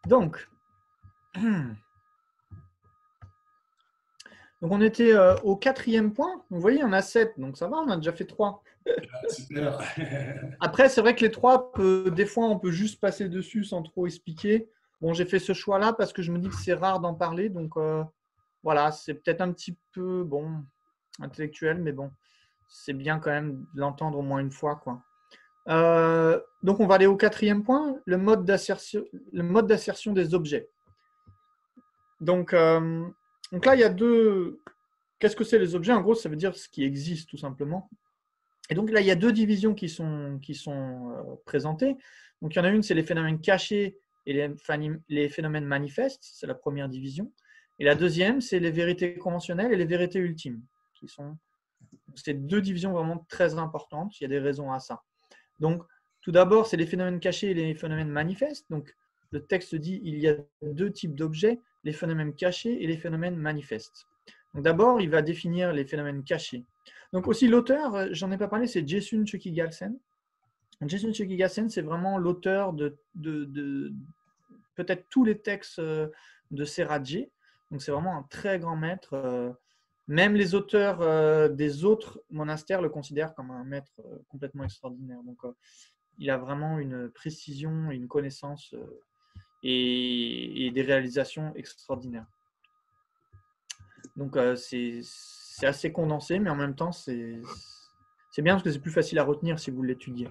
Donc, on était au 4e point. Vous voyez, on a 7, donc ça va, on a déjà fait 3. Ah, super. Après, c'est vrai que les 3, des fois, on peut juste passer dessus sans trop expliquer. Bon, j'ai fait ce choix-là parce que je me dis que c'est rare d'en parler. Donc, voilà, c'est peut-être un petit peu, bon, intellectuel, mais bon, c'est bien quand même de l'entendre au moins une fois, quoi. Donc, on va aller au 4e point, le mode d'assertion des objets. Donc, là, il y a deux. Qu'est-ce que c'est les objets? En gros, ça veut dire ce qui existe, tout simplement. Et donc là, il y a deux divisions qui sont présentées. Donc il y en a une, c'est les phénomènes cachés et les phénomènes manifestes. C'est la première division. Et la deuxième, c'est les vérités conventionnelles et les vérités ultimes. C'est deux divisions vraiment très importantes. Il y a des raisons à ça. Donc, tout d'abord, c'est les phénomènes cachés et les phénomènes manifestes. Donc, le texte dit qu'il y a deux types d'objets, les phénomènes cachés et les phénomènes manifestes. Donc, d'abord, il va définir les phénomènes cachés. Donc, aussi, l'auteur, j'en ai pas parlé, c'est Jason Tschöki-Galsen. Jason Tschöki-Galsen, c'est vraiment l'auteur de peut-être tous les textes de Serradji. Donc, c'est vraiment un très grand maître. Même les auteurs des autres monastères le considèrent comme un maître complètement extraordinaire. Donc, il a vraiment une précision, une connaissance et des réalisations extraordinaires. Donc, c'est assez condensé, mais en même temps, c'est bien parce que c'est plus facile à retenir si vous l'étudiez.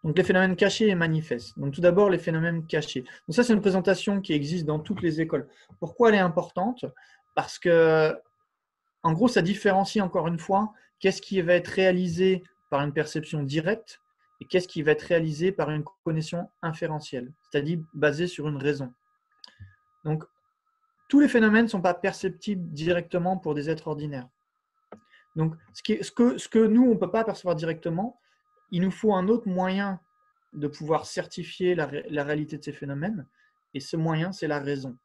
Donc, les phénomènes cachés et manifestes. Donc, tout d'abord, les phénomènes cachés. Donc, ça, c'est une présentation qui existe dans toutes les écoles. Pourquoi elle est importante? Parce que, en gros, ça différencie encore une fois qu'est-ce qui va être réalisé par une perception directe et qu'est-ce qui va être réalisé par une cognition inférentielle, c'est-à-dire basée sur une raison. Donc, tous les phénomènes ne sont pas perceptibles directement pour des êtres ordinaires. Donc, ce que nous, on ne peut pas percevoir directement, il nous faut un autre moyen de pouvoir certifier la réalité de ces phénomènes, et ce moyen, c'est la raison.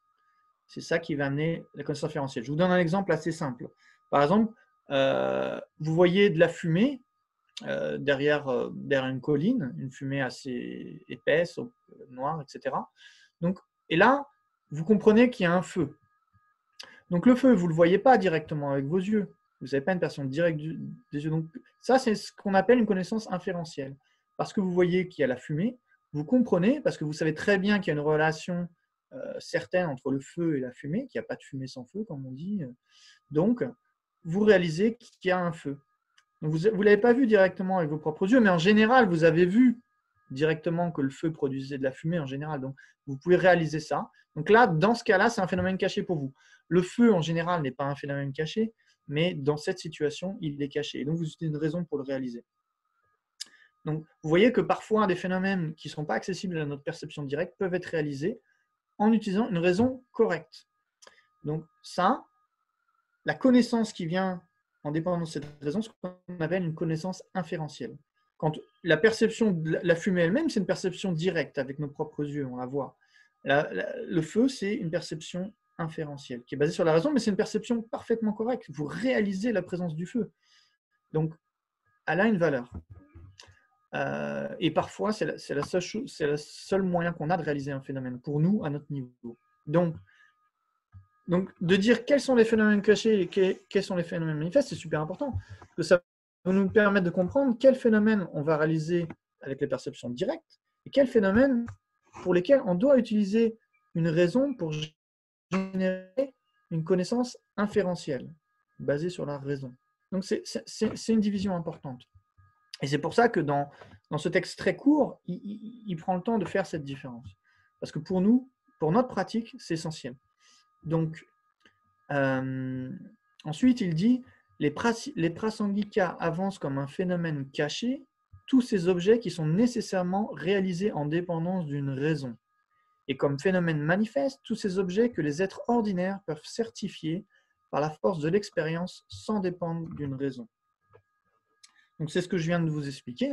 C'est ça qui va amener la connaissance inférentielle. Je vous donne un exemple assez simple. Par exemple, vous voyez de la fumée derrière une colline, une fumée assez épaisse, noire, etc. Donc, et là, vous comprenez qu'il y a un feu. Donc le feu, vous ne le voyez pas directement avec vos yeux. Vous n'avez pas une perception directe des yeux. Donc ça, c'est ce qu'on appelle une connaissance inférentielle. Parce que vous voyez qu'il y a la fumée, vous comprenez, parce que vous savez très bien qu'il y a une relation certaine entre le feu et la fumée, qu'il n'y a pas de fumée sans feu, comme on dit. Donc, vous réalisez qu'il y a un feu. Donc, vous ne l'avez pas vu directement avec vos propres yeux, mais en général, vous avez vu directement que le feu produisait de la fumée en général. Donc, vous pouvez réaliser ça. Donc là, dans ce cas-là, c'est un phénomène caché pour vous. Le feu, en général, n'est pas un phénomène caché, mais dans cette situation, il est caché. Et donc, vous avez une raison pour le réaliser. Donc, vous voyez que parfois, des phénomènes qui ne sont pas accessibles à notre perception directe peuvent être réalisés en utilisant une raison correcte. Donc, ça, la connaissance qui vient en dépendance de cette raison, c'est ce qu'on appelle une connaissance inférentielle. Quand la perception de la fumée elle-même, c'est une perception directe avec nos propres yeux, on la voit. Le feu, c'est une perception inférentielle qui est basée sur la raison, mais c'est une perception parfaitement correcte. Vous réalisez la présence du feu. Donc, elle a une valeur. Et parfois, c'est le seul moyen qu'on a de réaliser un phénomène pour nous à notre niveau. Donc, de dire quels sont les phénomènes cachés et quels sont les phénomènes manifestes, c'est super important. Parce que ça va nous permettre de comprendre quels phénomènes on va réaliser avec les perceptions directes et quels phénomènes pour lesquels on doit utiliser une raison pour générer une connaissance inférentielle basée sur la raison. Donc, c'est une division importante. Et c'est pour ça que dans ce texte très court, il prend le temps de faire cette différence. Parce que pour nous, pour notre pratique, c'est essentiel. Donc, ensuite, il dit les prasangika avancent comme un phénomène caché tous ces objets qui sont nécessairement réalisés en dépendance d'une raison, et comme phénomène manifeste tous ces objets que les êtres ordinaires peuvent certifier par la force de l'expérience sans dépendre d'une raison. Donc, c'est ce que je viens de vous expliquer.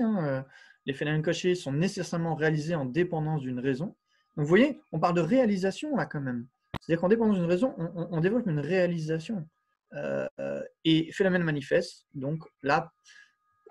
Les phénomènes cachés sont nécessairement réalisés en dépendance d'une raison. Donc, vous voyez, on parle de réalisation là quand même. C'est-à-dire qu'en dépendance d'une raison, on développe une réalisation. Et phénomène manifeste, donc là,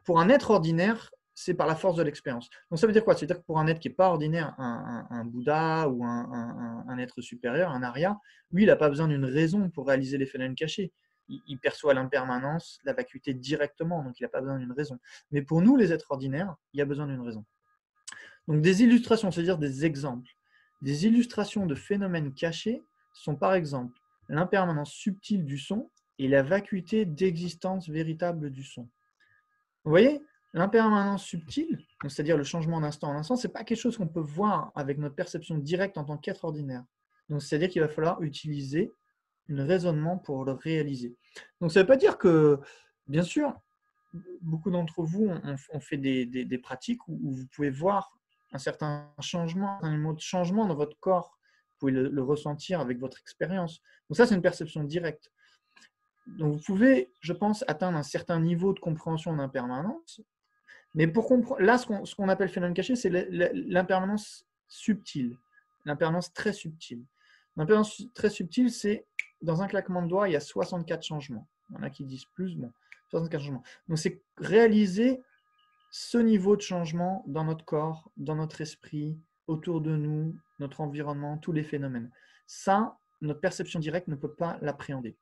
pour un être ordinaire, c'est par la force de l'expérience. Donc ça veut dire quoi? C'est-à-dire que pour un être qui n'est pas ordinaire, un Bouddha ou un être supérieur, un Arya, lui, il n'a pas besoin d'une raison pour réaliser les phénomènes cachés. Il perçoit l'impermanence, la vacuité directement, donc il n'a pas besoin d'une raison. Mais pour nous, les êtres ordinaires, il y a besoin d'une raison. Donc des illustrations, c'est-à-dire des exemples. Des illustrations de phénomènes cachés sont par exemple l'impermanence subtile du son et la vacuité d'existence véritable du son. Vous voyez, l'impermanence subtile, c'est-à-dire le changement d'instant en instant, ce n'est pas quelque chose qu'on peut voir avec notre perception directe en tant qu'être ordinaire. Donc c'est-à-dire qu'il va falloir utiliser un raisonnement pour le réaliser. Donc ça ne veut pas dire que, bien sûr, beaucoup d'entre vous ont fait des pratiques où vous pouvez voir un certain changement, un mot de changement dans votre corps. Vous pouvez le ressentir avec votre expérience. Donc ça, c'est une perception directe. Donc vous pouvez, je pense, atteindre un certain niveau de compréhension d'impermanence. Mais pour comprendre, là, ce qu'on appelle phénomène caché, c'est l'impermanence subtile, l'impermanence très subtile. L'impermanence très subtile, c'est dans un claquement de doigts, il y a 64 changements. Il y en a qui disent plus, bon, 64 changements. Donc c'est réaliser ce niveau de changement dans notre corps, dans notre esprit, autour de nous, notre environnement, tous les phénomènes. Ça, notre perception directe ne peut pas l'appréhender.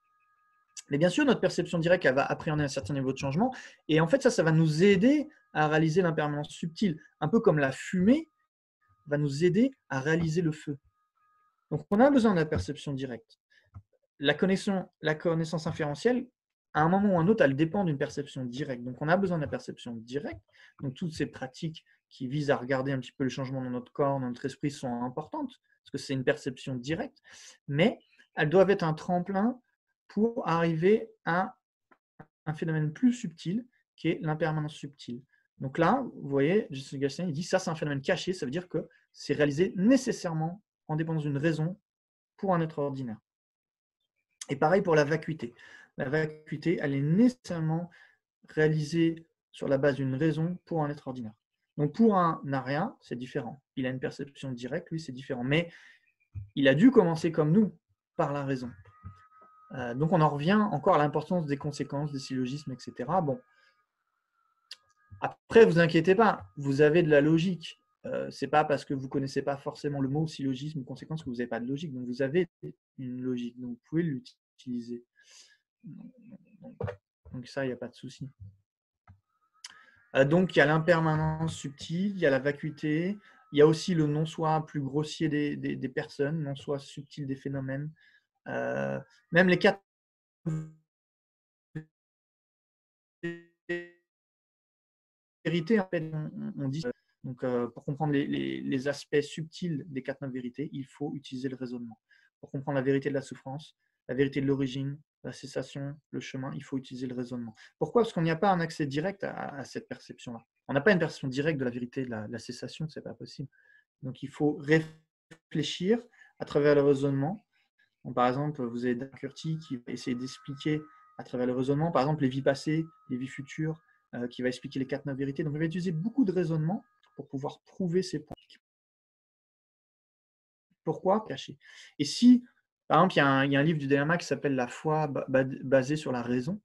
Mais bien sûr, notre perception directe, elle va appréhender un certain niveau de changement. Et en fait, ça va nous aider à réaliser l'impermanence subtile. Un peu comme la fumée va nous aider à réaliser le feu. Donc, on a besoin de la perception directe. La connaissance inférentielle, à un moment ou à un autre, elle dépend d'une perception directe. Donc, on a besoin de la perception directe. Donc, toutes ces pratiques qui visent à regarder un petit peu le changement dans notre corps, dans notre esprit, sont importantes, parce que c'est une perception directe. Mais elles doivent être un tremplin pour arriver à un phénomène plus subtil, qui est l'impermanence subtile. Donc là, vous voyez, Jesse Gaston, il dit ça, c'est un phénomène caché, ça veut dire que c'est réalisé nécessairement en dépendance d'une raison pour un être ordinaire. Et pareil pour la vacuité. La vacuité, elle est nécessairement réalisée sur la base d'une raison pour un être ordinaire. Donc pour un Arya, c'est différent. Il a une perception directe, lui, c'est différent. Mais il a dû commencer comme nous, par la raison. Donc on en revient encore à l'importance des conséquences, des syllogismes, etc. Bon. Après, vous inquiétez pas, vous avez de la logique. C'est pas parce que vous ne connaissez pas forcément le mot syllogisme ou conséquence que vous n'avez pas de logique. Donc vous avez une logique, donc vous pouvez l'utiliser. Donc ça, il n'y a pas de souci. Donc il y a l'impermanence subtile, il y a la vacuité, il y a aussi le non-soi plus grossier des personnes, non-soi subtil des phénomènes. Même les quatre vérités, en fait, on dit. Donc, pour comprendre les aspects subtils des 4-9 vérités, il faut utiliser le raisonnement. Pour comprendre la vérité de la souffrance, la vérité de l'origine, la cessation, le chemin, il faut utiliser le raisonnement. Pourquoi? Parce qu'on n'y a pas un accès direct à cette perception-là. On n'a pas une perception directe de la vérité de la cessation, ce n'est pas possible. Donc, il faut réfléchir à travers le raisonnement. Donc, par exemple, vous avez Dan Curti qui va essayer d'expliquer à travers le raisonnement, par exemple, les vies passées, les vies futures, qui va expliquer les 4-9 vérités. Donc, il va utiliser beaucoup de raisonnement pour pouvoir prouver ces points. Pourquoi cacher? Et si, par exemple, il y a un livre du Dalai Lama qui s'appelle La foi basée sur la raison.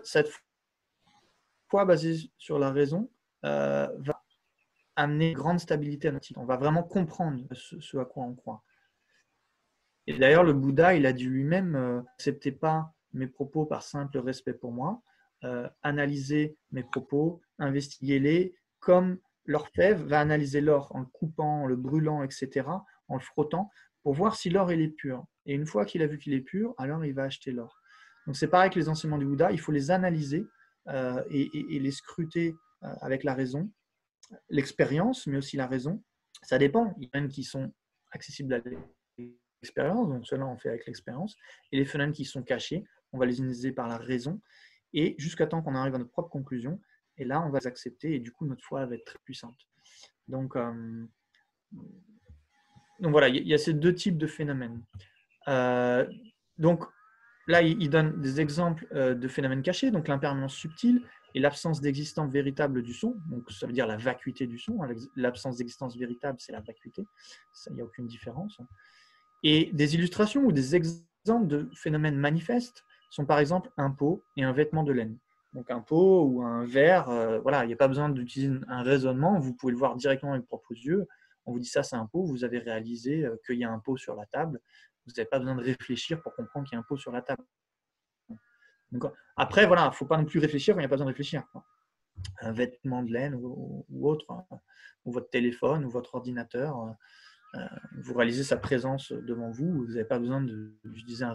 Cette foi basée sur la raison va amener une grande stabilité à notre vie. On va vraiment comprendre ce à quoi on croit. Et d'ailleurs, le Bouddha, il a dit lui-même, n'acceptez pas mes propos par simple respect pour moi, analysez mes propos, investiguez-les, comme l'orfèvre va analyser l'or en le coupant, en le brûlant, etc., en le frottant, pour voir si l'or est pur. Et une fois qu'il a vu qu'il est pur, alors il va acheter l'or. Donc c'est pareil que les enseignements du Bouddha, il faut les analyser et les scruter avec la raison, l'expérience, mais aussi la raison. Ça dépend. Il y en a qui sont accessibles à l'expérience, donc cela on fait avec l'expérience, et les phénomènes qui sont cachés, on va les analyser par la raison, et jusqu'à temps qu'on arrive à notre propre conclusion, et là on va les accepter, et du coup notre foi va être très puissante. Donc voilà, il y a ces deux types de phénomènes. Donc là, il donne des exemples de phénomènes cachés, donc l'impermanence subtile et l'absence d'existence véritable du son. Donc, ça veut dire la vacuité du son. L'absence d'existence véritable, c'est la vacuité. Il n'y a aucune différence. Et des illustrations ou des exemples de phénomènes manifestes sont par exemple un pot et un vêtement de laine. Donc un pot ou un verre, voilà, il n'y a pas besoin d'utiliser un raisonnement, vous pouvez le voir directement avec vos propres yeux. On vous dit ça c'est un pot, vous avez réalisé qu'il y a un pot sur la table. Vous n'avez pas besoin de réfléchir pour comprendre qu'il y a un pot sur la table. Donc, après, voilà, il ne faut pas non plus réfléchir quand il n'y a pas besoin de réfléchir. Un vêtement de laine ou autre, ou votre téléphone ou votre ordinateur, vous réalisez sa présence devant vous, vous n'avez pas besoin d'utiliser un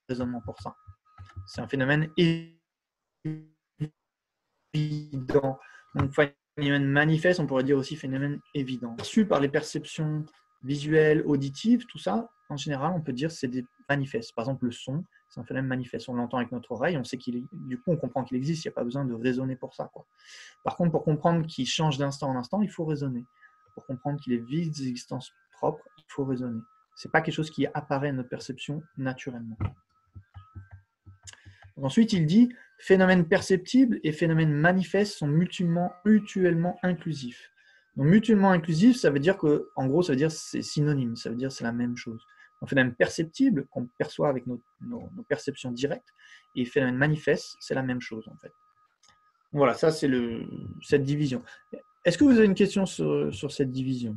raisonnement pour ça. C'est un phénomène évident. Donc, phénomène manifeste, on pourrait dire aussi phénomène évident. Perçu par les perceptions visuelles, auditives, tout ça, en général, on peut dire que c'est des manifestes. Par exemple, le son, c'est un phénomène manifeste. On l'entend avec notre oreille, on sait du coup, on comprend qu'il existe, il n'y a pas besoin de raisonner pour ça, quoi. Par contre, pour comprendre qu'il change d'instant en instant, il faut raisonner. Pour comprendre qu'il est vide d'existence propre, il faut raisonner. Ce n'est pas quelque chose qui apparaît à notre perception naturellement. Ensuite, il dit phénomènes perceptibles et phénomènes manifestes sont mutuellement inclusifs. Donc, mutuellement inclusif, ça veut dire que, en gros, ça veut dire c'est synonyme, ça veut dire c'est la même chose. Un phénomène perceptible qu'on perçoit avec nos perceptions directes et phénomène manifeste, c'est la même chose en fait. Voilà, ça c'est cette division. Est-ce que vous avez une question sur cette division?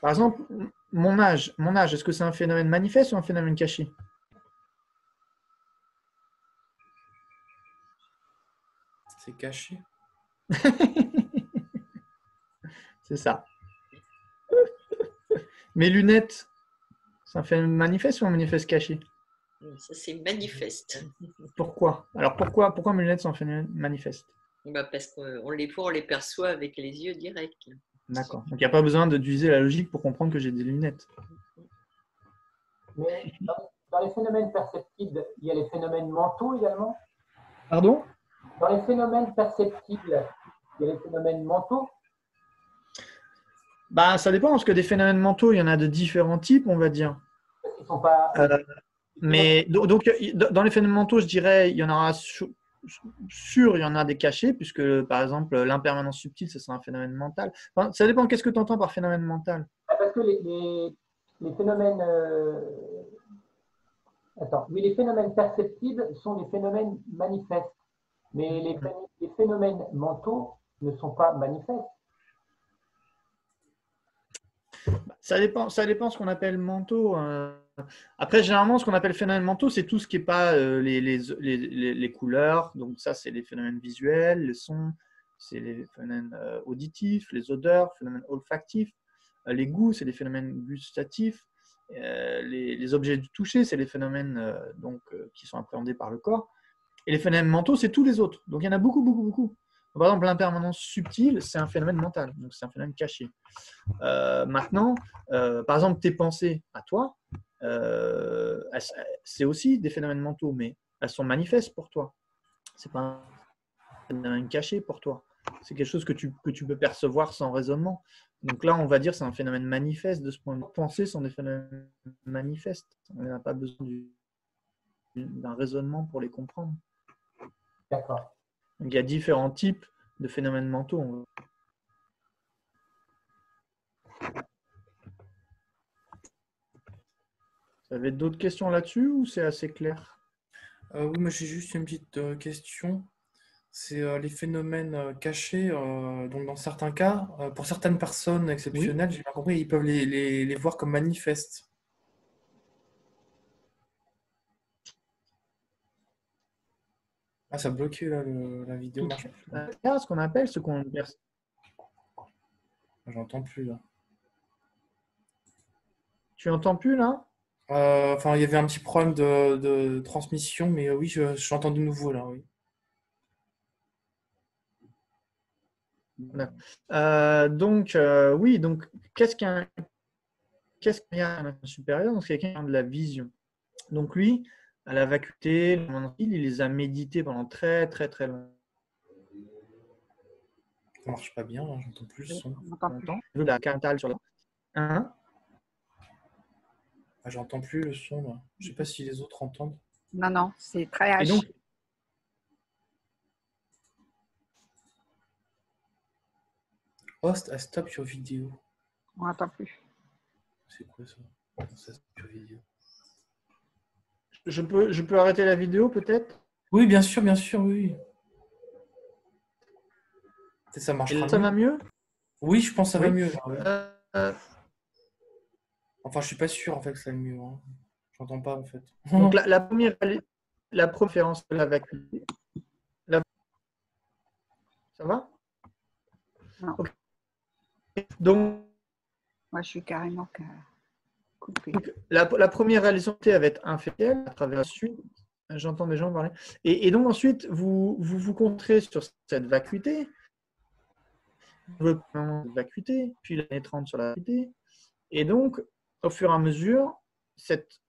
Par exemple, mon âge, est-ce que c'est un phénomène manifeste ou un phénomène caché? C'est caché. C'est ça. Mes lunettes, c'est un phénomène manifeste ou un manifeste caché? Ça, c'est manifeste. Pourquoi? Alors pourquoi mes lunettes sont un phénomène manifeste? Parce qu'on les perçoit avec les yeux directs. D'accord. Donc il n'y a pas besoin d'utiliser la logique pour comprendre que j'ai des lunettes. Mais dans les phénomènes perceptibles, il y a les phénomènes mentaux également. Pardon? Dans les phénomènes perceptibles, il y a les phénomènes mentaux. Bah, ça dépend, parce que des phénomènes mentaux, il y en a de différents types, on va dire. Ils sont pas. Mais donc, dans les phénomènes mentaux, je dirais, il y en aura sûr, il y en a des cachés, puisque par exemple, l'impermanence subtile, c'est un phénomène mental. Enfin, ça dépend, qu'est-ce que tu entends par phénomène mental? Parce que les phénomènes. Oui, les phénomènes perceptibles sont des phénomènes manifestes, mais les phénomènes mentaux ne sont pas manifestes. Ça dépend ce qu'on appelle mentaux. Après, généralement, ce qu'on appelle phénomènes mentaux, c'est tout ce qui n'est pas les couleurs. Donc ça, c'est les phénomènes visuels, les sons, c'est les phénomènes auditifs, les odeurs, phénomènes olfactifs. Les goûts, c'est les phénomènes gustatifs. Les objets du toucher, c'est les phénomènes qui sont appréhendés par le corps. Et les phénomènes mentaux, c'est tous les autres. Donc il y en a beaucoup, beaucoup, beaucoup. Par exemple, l'impermanence subtile, c'est un phénomène mental, donc c'est un phénomène caché. Maintenant, par exemple, tes pensées à toi, c'est aussi des phénomènes mentaux, mais elles sont manifestes pour toi. Ce n'est pas un phénomène caché pour toi. C'est quelque chose que tu peux percevoir sans raisonnement. Donc là, on va dire que c'est un phénomène manifeste de ce point de vue. Pensées sont des phénomènes manifestes. On n'a pas besoin d'un raisonnement pour les comprendre. D'accord. Donc, il y a différents types de phénomènes mentaux. Vous avez d'autres questions là-dessus ou c'est assez clair? Oui, moi j'ai juste une petite question. C'est les phénomènes cachés. Donc dans certains cas, pour certaines personnes exceptionnelles, j'ai bien compris, ils peuvent les voir comme manifestes. Ah, ça a bloqué là, la vidéo. Ce qu'on appelle ce qu'on... J'entends plus là. Tu entends plus là? Enfin, il y avait un petit problème de transmission, mais oui, j'entends de nouveau là, oui. Oui, donc qu'est-ce qu'un supérieur? Donc, c'est quelqu'un qui a de la vision. Donc lui, à la vacuité, il les a médités pendant très très très longtemps. Ça marche pas bien, hein, j'entends plus le son. On n'entend plus. Longtemps. La carentale sur la 1. Ah, j'entends plus le son là. Je sais pas si les autres entendent. Non, non, c'est très Et H. donc, Host, stop your vidéo. On n'entend plus. C'est quoi ça? Ça stop your vidéo. je peux arrêter la vidéo peut-être? Oui, bien sûr, oui. Peut-être ça Et marchera là, ça mieux. va mieux? Oui, je pense que ça va Oui. mieux. Là, ouais. Euh, Enfin, je suis pas sûr en fait que ça va mieux. Hein. J'entends pas en fait. donc, la première référence de la vacuité. Ça va? Non. Ok. Donc, Moi, je suis carrément coupée. la première réalisation va être inférieur à travers la suite. J'entends des gens parler. Et donc ensuite, vous concentrez sur cette vacuité, développement de vacuité, puis l'année 30 sur la vacuité. Et donc, au fur et à mesure, cette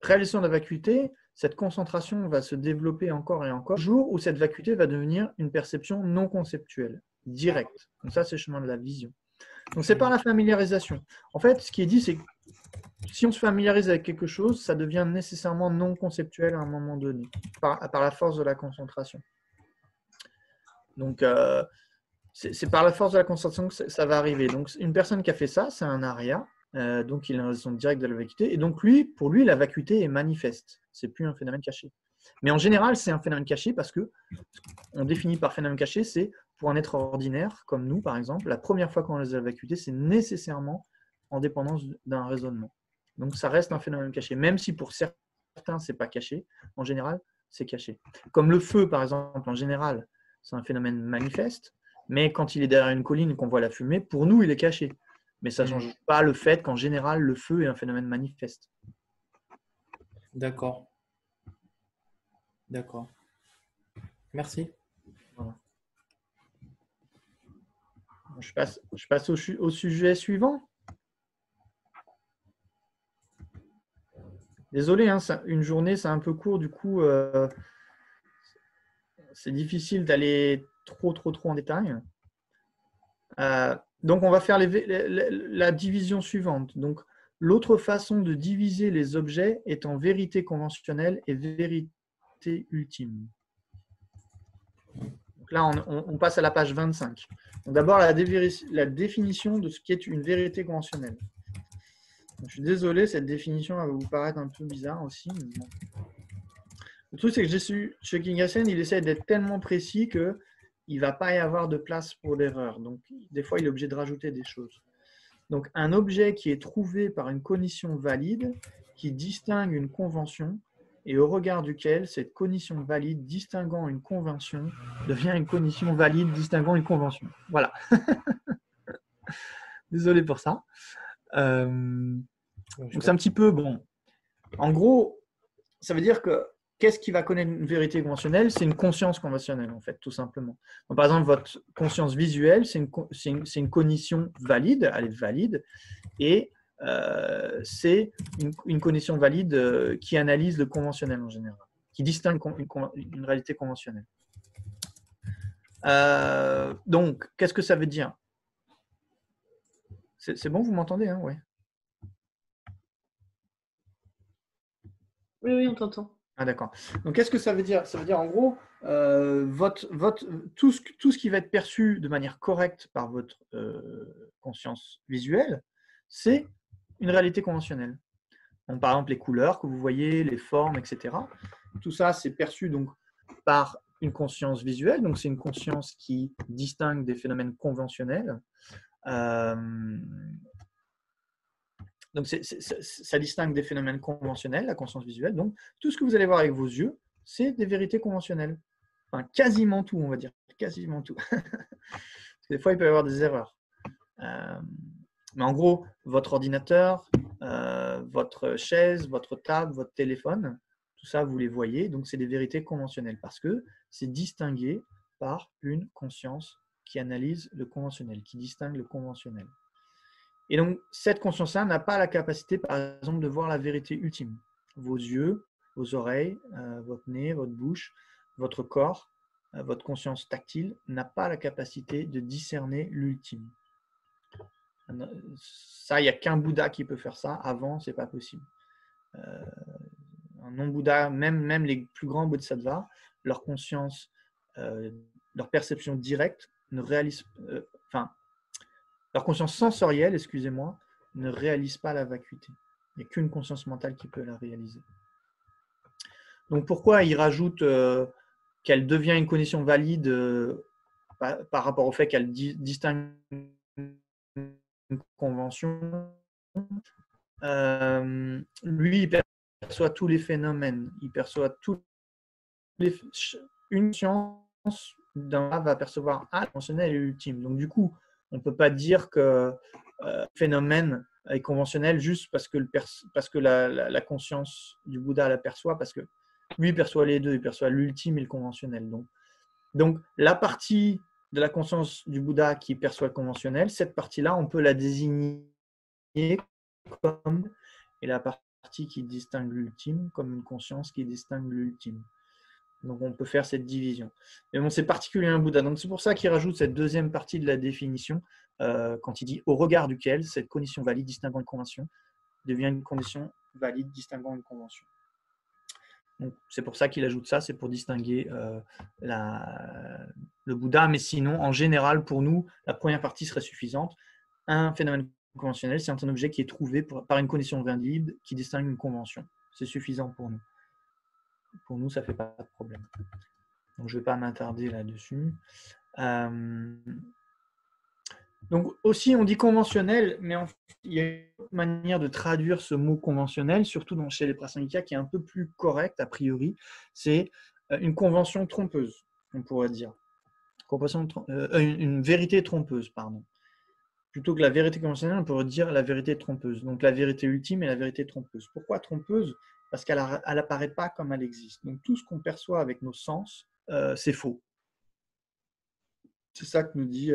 réalisation de la vacuité, cette concentration va se développer encore et encore, jour où cette vacuité va devenir une perception non conceptuelle, directe. Donc ça, c'est le chemin de la vision. Donc c'est par la familiarisation. En fait, ce qui est dit, c'est que si on se familiarise avec quelque chose, ça devient nécessairement non conceptuel à un moment donné, par la force de la concentration. Donc, c'est par la force de la concentration que ça va arriver. Donc, une personne qui a fait ça, c'est un aria, donc il a une raison directe de la vacuité. Et donc, pour lui, la vacuité est manifeste. C'est plus un phénomène caché. Mais en général, c'est un phénomène caché parce que on définit par phénomène caché, c'est pour un être ordinaire, comme nous, par exemple, la première fois qu'on a la vacuité, c'est nécessairement en dépendance d'un raisonnement. Donc, ça reste un phénomène caché. Même si pour certains, ce n'est pas caché, en général, c'est caché. Comme le feu, par exemple, en général, c'est un phénomène manifeste, mais quand il est derrière une colline et qu'on voit la fumée, pour nous, il est caché. Mais ça ne change pas le fait qu'en général, le feu est un phénomène manifeste. D'accord. D'accord. Merci. Voilà. Je passe au sujet suivant. Désolé, hein, une journée, c'est un peu court, du coup, c'est difficile d'aller trop en détail. Donc, on va faire la division suivante. Donc, l'autre façon de diviser les objets est en vérité conventionnelle et vérité ultime. Donc là, on passe à la page 25. D'abord, la définition de ce qui est une vérité conventionnelle. Je suis désolé, cette définition va vous paraître un peu bizarre aussi. Mais bon. Le truc, c'est que chez Kingasen, il essaie d'être tellement précis qu'il ne va pas y avoir de place pour l'erreur. Donc, des fois, il est obligé de rajouter des choses. Donc, un objet qui est trouvé par une cognition valide qui distingue une convention et au regard duquel cette cognition valide distinguant une convention devient une cognition valide distinguant une convention. Voilà. Désolé pour ça. Donc c'est un petit peu bon. En gros, ça veut dire que qu'est-ce qui va connaître une vérité conventionnelle? C'est une conscience conventionnelle, en fait, tout simplement. Donc, par exemple, votre conscience visuelle, c'est une cognition valide, elle est valide, et c'est une cognition valide qui analyse le conventionnel en général, qui distingue une réalité conventionnelle. Donc, qu'est-ce que ça veut dire? C'est bon, vous m'entendez, hein? Ouais. Oui, on t'entend. Ah, d'accord. Donc, qu'est-ce que ça veut dire? Ça veut dire, en gros, tout ce qui va être perçu de manière correcte par votre conscience visuelle, c'est une réalité conventionnelle. Donc, par exemple, les couleurs que vous voyez, les formes, etc. Tout ça, c'est perçu donc par une conscience visuelle. Donc, c'est une conscience qui distingue des phénomènes conventionnels. Donc, ça distingue des phénomènes conventionnels, la conscience visuelle. Donc, tout ce que vous allez voir avec vos yeux, c'est des vérités conventionnelles. Enfin, quasiment tout, on va dire. Quasiment tout. Parce que des fois, il peut y avoir des erreurs. Mais en gros, votre ordinateur, votre chaise, votre table, votre téléphone, tout ça, vous les voyez. Donc, c'est des vérités conventionnelles parce que c'est distingué par une conscience qui analyse le conventionnel, qui distingue le conventionnel. Et donc, cette conscience-là n'a pas la capacité, par exemple, de voir la vérité ultime. Vos yeux, vos oreilles, votre nez, votre bouche, votre corps votre conscience tactile, n'a pas la capacité de discerner l'ultime. Ça, il n'y a qu'un Bouddha qui peut faire ça. Avant, ce n'est pas possible. Un non-Bouddha, même les plus grands bodhisattvas, leur conscience, leur perception directe ne réalise, leur conscience sensorielle, excusez-moi, ne réalise pas la vacuité. Il n'y a qu'une conscience mentale qui peut la réaliser. Donc pourquoi il rajoute qu'elle devient une condition valide par rapport au fait qu'elle distingue une convention? Lui, il perçoit tous les phénomènes, il perçoit une science d'un va percevoir le conventionnel et l'ultime. Donc du coup, on ne peut pas dire que le phénomène est conventionnel juste parce que la conscience du Bouddha l'aperçoit, parce que lui, il perçoit les deux, il perçoit l'ultime et le conventionnel. Donc, la partie de la conscience du Bouddha qui perçoit le conventionnel, cette partie-là, on peut la désigner comme, et la partie qui distingue l'ultime, comme une conscience qui distingue l'ultime. Donc, on peut faire cette division. Mais bon, c'est particulier à un Bouddha. Donc, c'est pour ça qu'il rajoute cette deuxième partie de la définition, quand il dit « au regard duquel cette condition valide distinguant une convention devient une condition valide distinguant une convention ». C'est pour ça qu'il ajoute ça, c'est pour distinguer le Bouddha. Mais sinon, en général, pour nous, la première partie serait suffisante. Un phénomène conventionnel, c'est un objet qui est trouvé par une condition valide qui distingue une convention. C'est suffisant pour nous. Pour nous, ça ne fait pas de problème. Donc, je ne vais pas m'attarder là-dessus. Donc aussi, on dit conventionnel, mais il y a une manière de traduire ce mot conventionnel, surtout chez les Prasangika, qui est un peu plus correcte a priori. C'est une convention trompeuse, on pourrait dire. Une vérité trompeuse, pardon. Plutôt que la vérité conventionnelle, on pourrait dire la vérité trompeuse. Donc la vérité ultime et la vérité trompeuse. Pourquoi trompeuse? Parce qu'elle n'apparaît pas comme elle existe. Donc tout ce qu'on perçoit avec nos sens, c'est faux. C'est ça que nous dit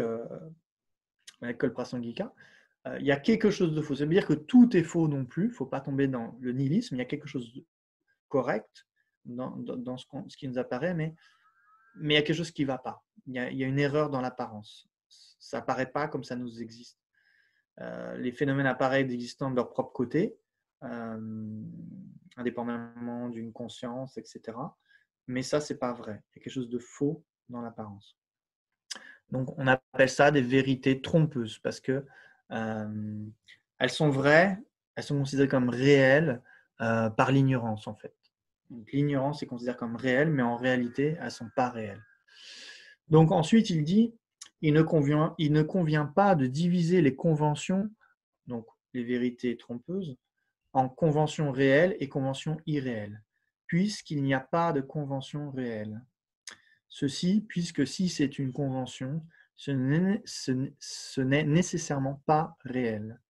l'école Prasangika. Il y a quelque chose de faux. Ça veut dire que tout est faux non plus. Il ne faut pas tomber dans le nihilisme. Il y a quelque chose de correct dans ce qui nous apparaît, mais il y a quelque chose qui ne va pas. Il y a une erreur dans l'apparence. Ça n'apparaît pas comme ça nous existe. Les phénomènes apparaissent existants de leur propre côté, indépendamment d'une conscience, etc. Mais ça, ce n'est pas vrai. Il y a quelque chose de faux dans l'apparence. Donc, on appelle ça des vérités trompeuses parce que elles sont vraies, elles sont considérées comme réelles par l'ignorance, en fait. Donc, l'ignorance est considérée comme réelle, mais en réalité, elles ne sont pas réelles. Donc, ensuite, il dit, il ne convient pas de diviser les conventions, donc les vérités trompeuses, en conventions réelles et conventions irréelles, puisqu'il n'y a pas de convention réelle. Ceci, puisque si c'est une convention, ce n'est nécessairement pas réel.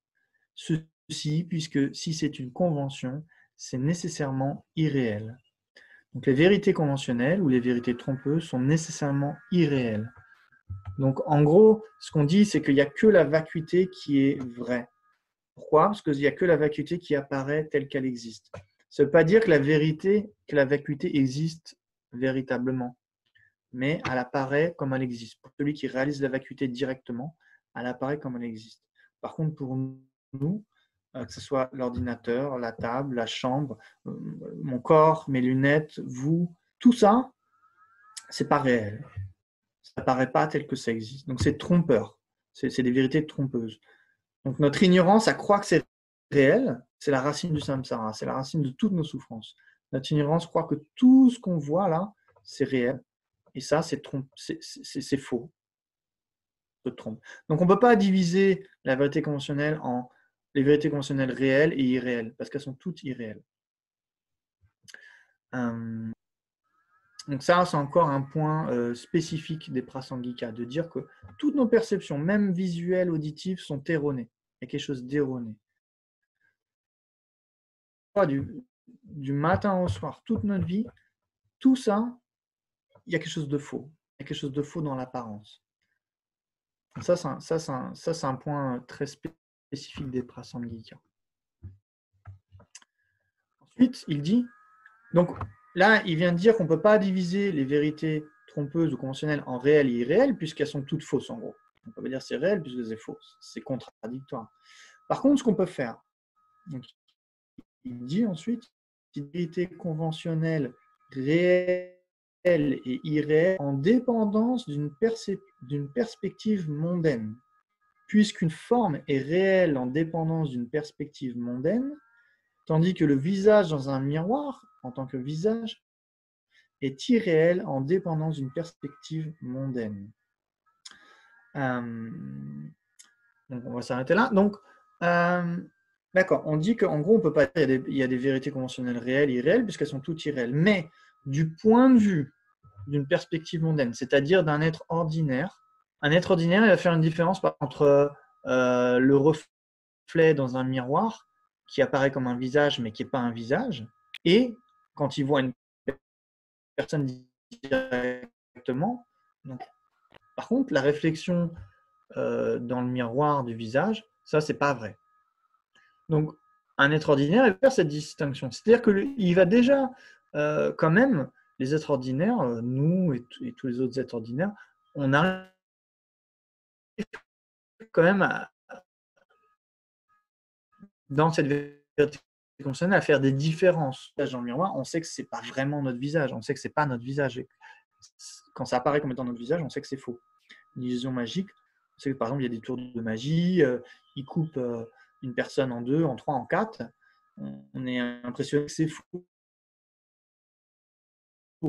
Ceci, puisque si c'est une convention, c'est nécessairement irréel. Donc les vérités conventionnelles ou les vérités trompeuses sont nécessairement irréelles. Donc en gros, ce qu'on dit, c'est qu'il n'y a que la vacuité qui est vraie. Pourquoi? Parce qu'il n'y a que la vacuité qui apparaît telle qu'elle existe. Ça ne veut pas dire que la vacuité existe véritablement, mais elle apparaît comme elle existe. Pour celui qui réalise la vacuité directement, elle apparaît comme elle existe. Par contre, pour nous, que ce soit l'ordinateur, la table, la chambre, mon corps, mes lunettes, vous, tout ça, c'est pas réel. Ça n'apparaît pas tel que ça existe. Donc c'est trompeur. C'est des vérités trompeuses. Donc notre ignorance à croire que c'est réel, c'est la racine du samsara, c'est la racine de toutes nos souffrances. Notre ignorance croit que tout ce qu'on voit là, c'est réel. Et ça, c'est faux. Se trompe. Donc, on ne peut pas diviser la vérité conventionnelle en les vérités conventionnelles réelles et irréelles, parce qu'elles sont toutes irréelles. Donc ça, c'est encore un point spécifique des Prasangika, de dire que toutes nos perceptions, même visuelles, auditives, sont erronées. Il y a quelque chose d'erroné. Du matin au soir, toute notre vie, tout ça, il y a quelque chose de faux. Il y a quelque chose de faux dans l'apparence. Ça, c'est un point très spécifique des Prasangika. Ensuite, il dit, donc là, il vient de dire qu'on ne peut pas diviser les vérités trompeuses ou conventionnelles en réel et irréel, puisqu'elles sont toutes fausses en gros. On peut pas dire c'est réel puisque c'est faux. C'est contradictoire. Par contre, ce qu'on peut faire, donc, il dit ensuite, vérité conventionnelle réelle et irréelle en dépendance d'une perspective mondaine. Puisqu'une forme est réelle en dépendance d'une perspective mondaine, tandis que le visage dans un miroir, en tant que visage, est irréel en dépendance d'une perspective mondaine. Donc on va s'arrêter là. Donc, d'accord, on dit qu'en gros, on peut pas dire qu'il y a des vérités conventionnelles réelles et irréelles, puisqu'elles sont toutes irréelles. Mais du point de vue d'une perspective mondaine, c'est-à-dire d'un être ordinaire, un être ordinaire, il va faire une différence entre le reflet dans un miroir qui apparaît comme un visage mais qui n'est pas un visage, et quand il voit une personne directement. Donc, par contre, la réflexion dans le miroir du visage, ça, c'est pas vrai. Donc, un être ordinaire, il va faire cette distinction. C'est-à-dire qu'il va déjà, quand même, les êtres ordinaires, nous et tous les autres êtres ordinaires, on arrive quand même dans cette vérité conventionnelle à faire des différences dans le miroir. On sait que c'est pas vraiment notre visage, on sait que c'est pas notre visage. Et quand ça apparaît comme étant notre visage, on sait que c'est faux. Une illusion magique, on sait que par exemple il y a des tours de magie, ils coupent une personne en 2, en 3, en 4. On est impressionné que c'est faux.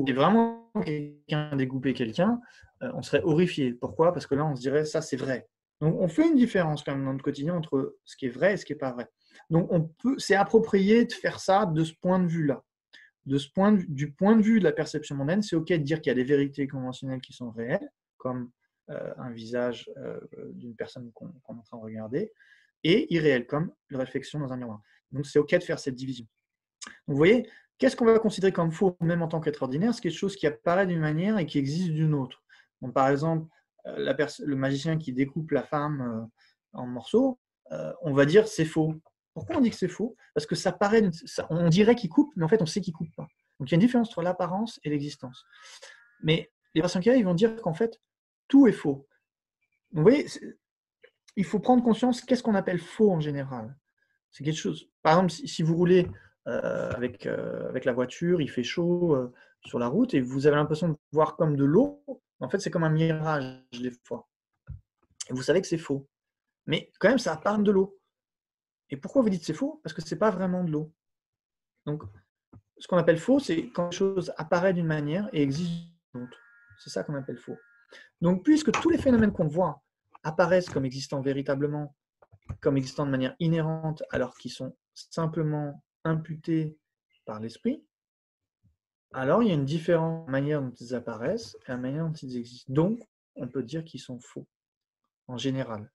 Et vraiment quelqu'un découper quelqu'un, on serait horrifié. Pourquoi? Parce que là on se dirait ça c'est vrai. Donc on fait une différence quand même dans notre quotidien entre ce qui est vrai et ce qui n'est pas vrai. Donc c'est approprié de faire ça de ce point de vue-là. Du point de vue de la perception mondaine, c'est ok de dire qu'il y a des vérités conventionnelles qui sont réelles, comme un visage d'une personne qu'on est en train de regarder, et irréelles, comme une réflexion dans un miroir. Donc c'est ok de faire cette division. Donc vous voyez, qu'est-ce qu'on va considérer comme faux, même en tant qu'être ordinaire? C'est quelque chose qui apparaît d'une manière et qui existe d'une autre. Donc, par exemple, le magicien qui découpe la femme en morceaux, on va dire c'est faux. Pourquoi on dit que c'est faux? Parce que ça paraît, on dirait qu'il coupe, mais en fait on sait qu'il ne coupe pas. Donc il y a une différence entre l'apparence et l'existence. Mais les personnes qui ils vont dire qu'en fait tout est faux. Donc, vous voyez, il faut prendre conscience qu'est-ce qu'on appelle faux en général. C'est quelque chose. Par exemple, si vous roulez avec la voiture, il fait chaud sur la route et vous avez l'impression de voir comme de l'eau. En fait, c'est comme un mirage des fois. Et vous savez que c'est faux. Mais quand même, ça apparaît de l'eau. Et pourquoi vous dites c'est faux? Parce que ce n'est pas vraiment de l'eau. Donc, ce qu'on appelle faux, c'est quand quelque chose apparaît d'une manière et existe d'une autre. C'est ça qu'on appelle faux. Donc, puisque tous les phénomènes qu'on voit apparaissent comme existant véritablement, comme existant de manière inhérente, alors qu'ils sont simplement imputés par l'esprit, alors il y a une différente manière dont ils apparaissent et la manière dont ils existent. Donc, on peut dire qu'ils sont faux, en général.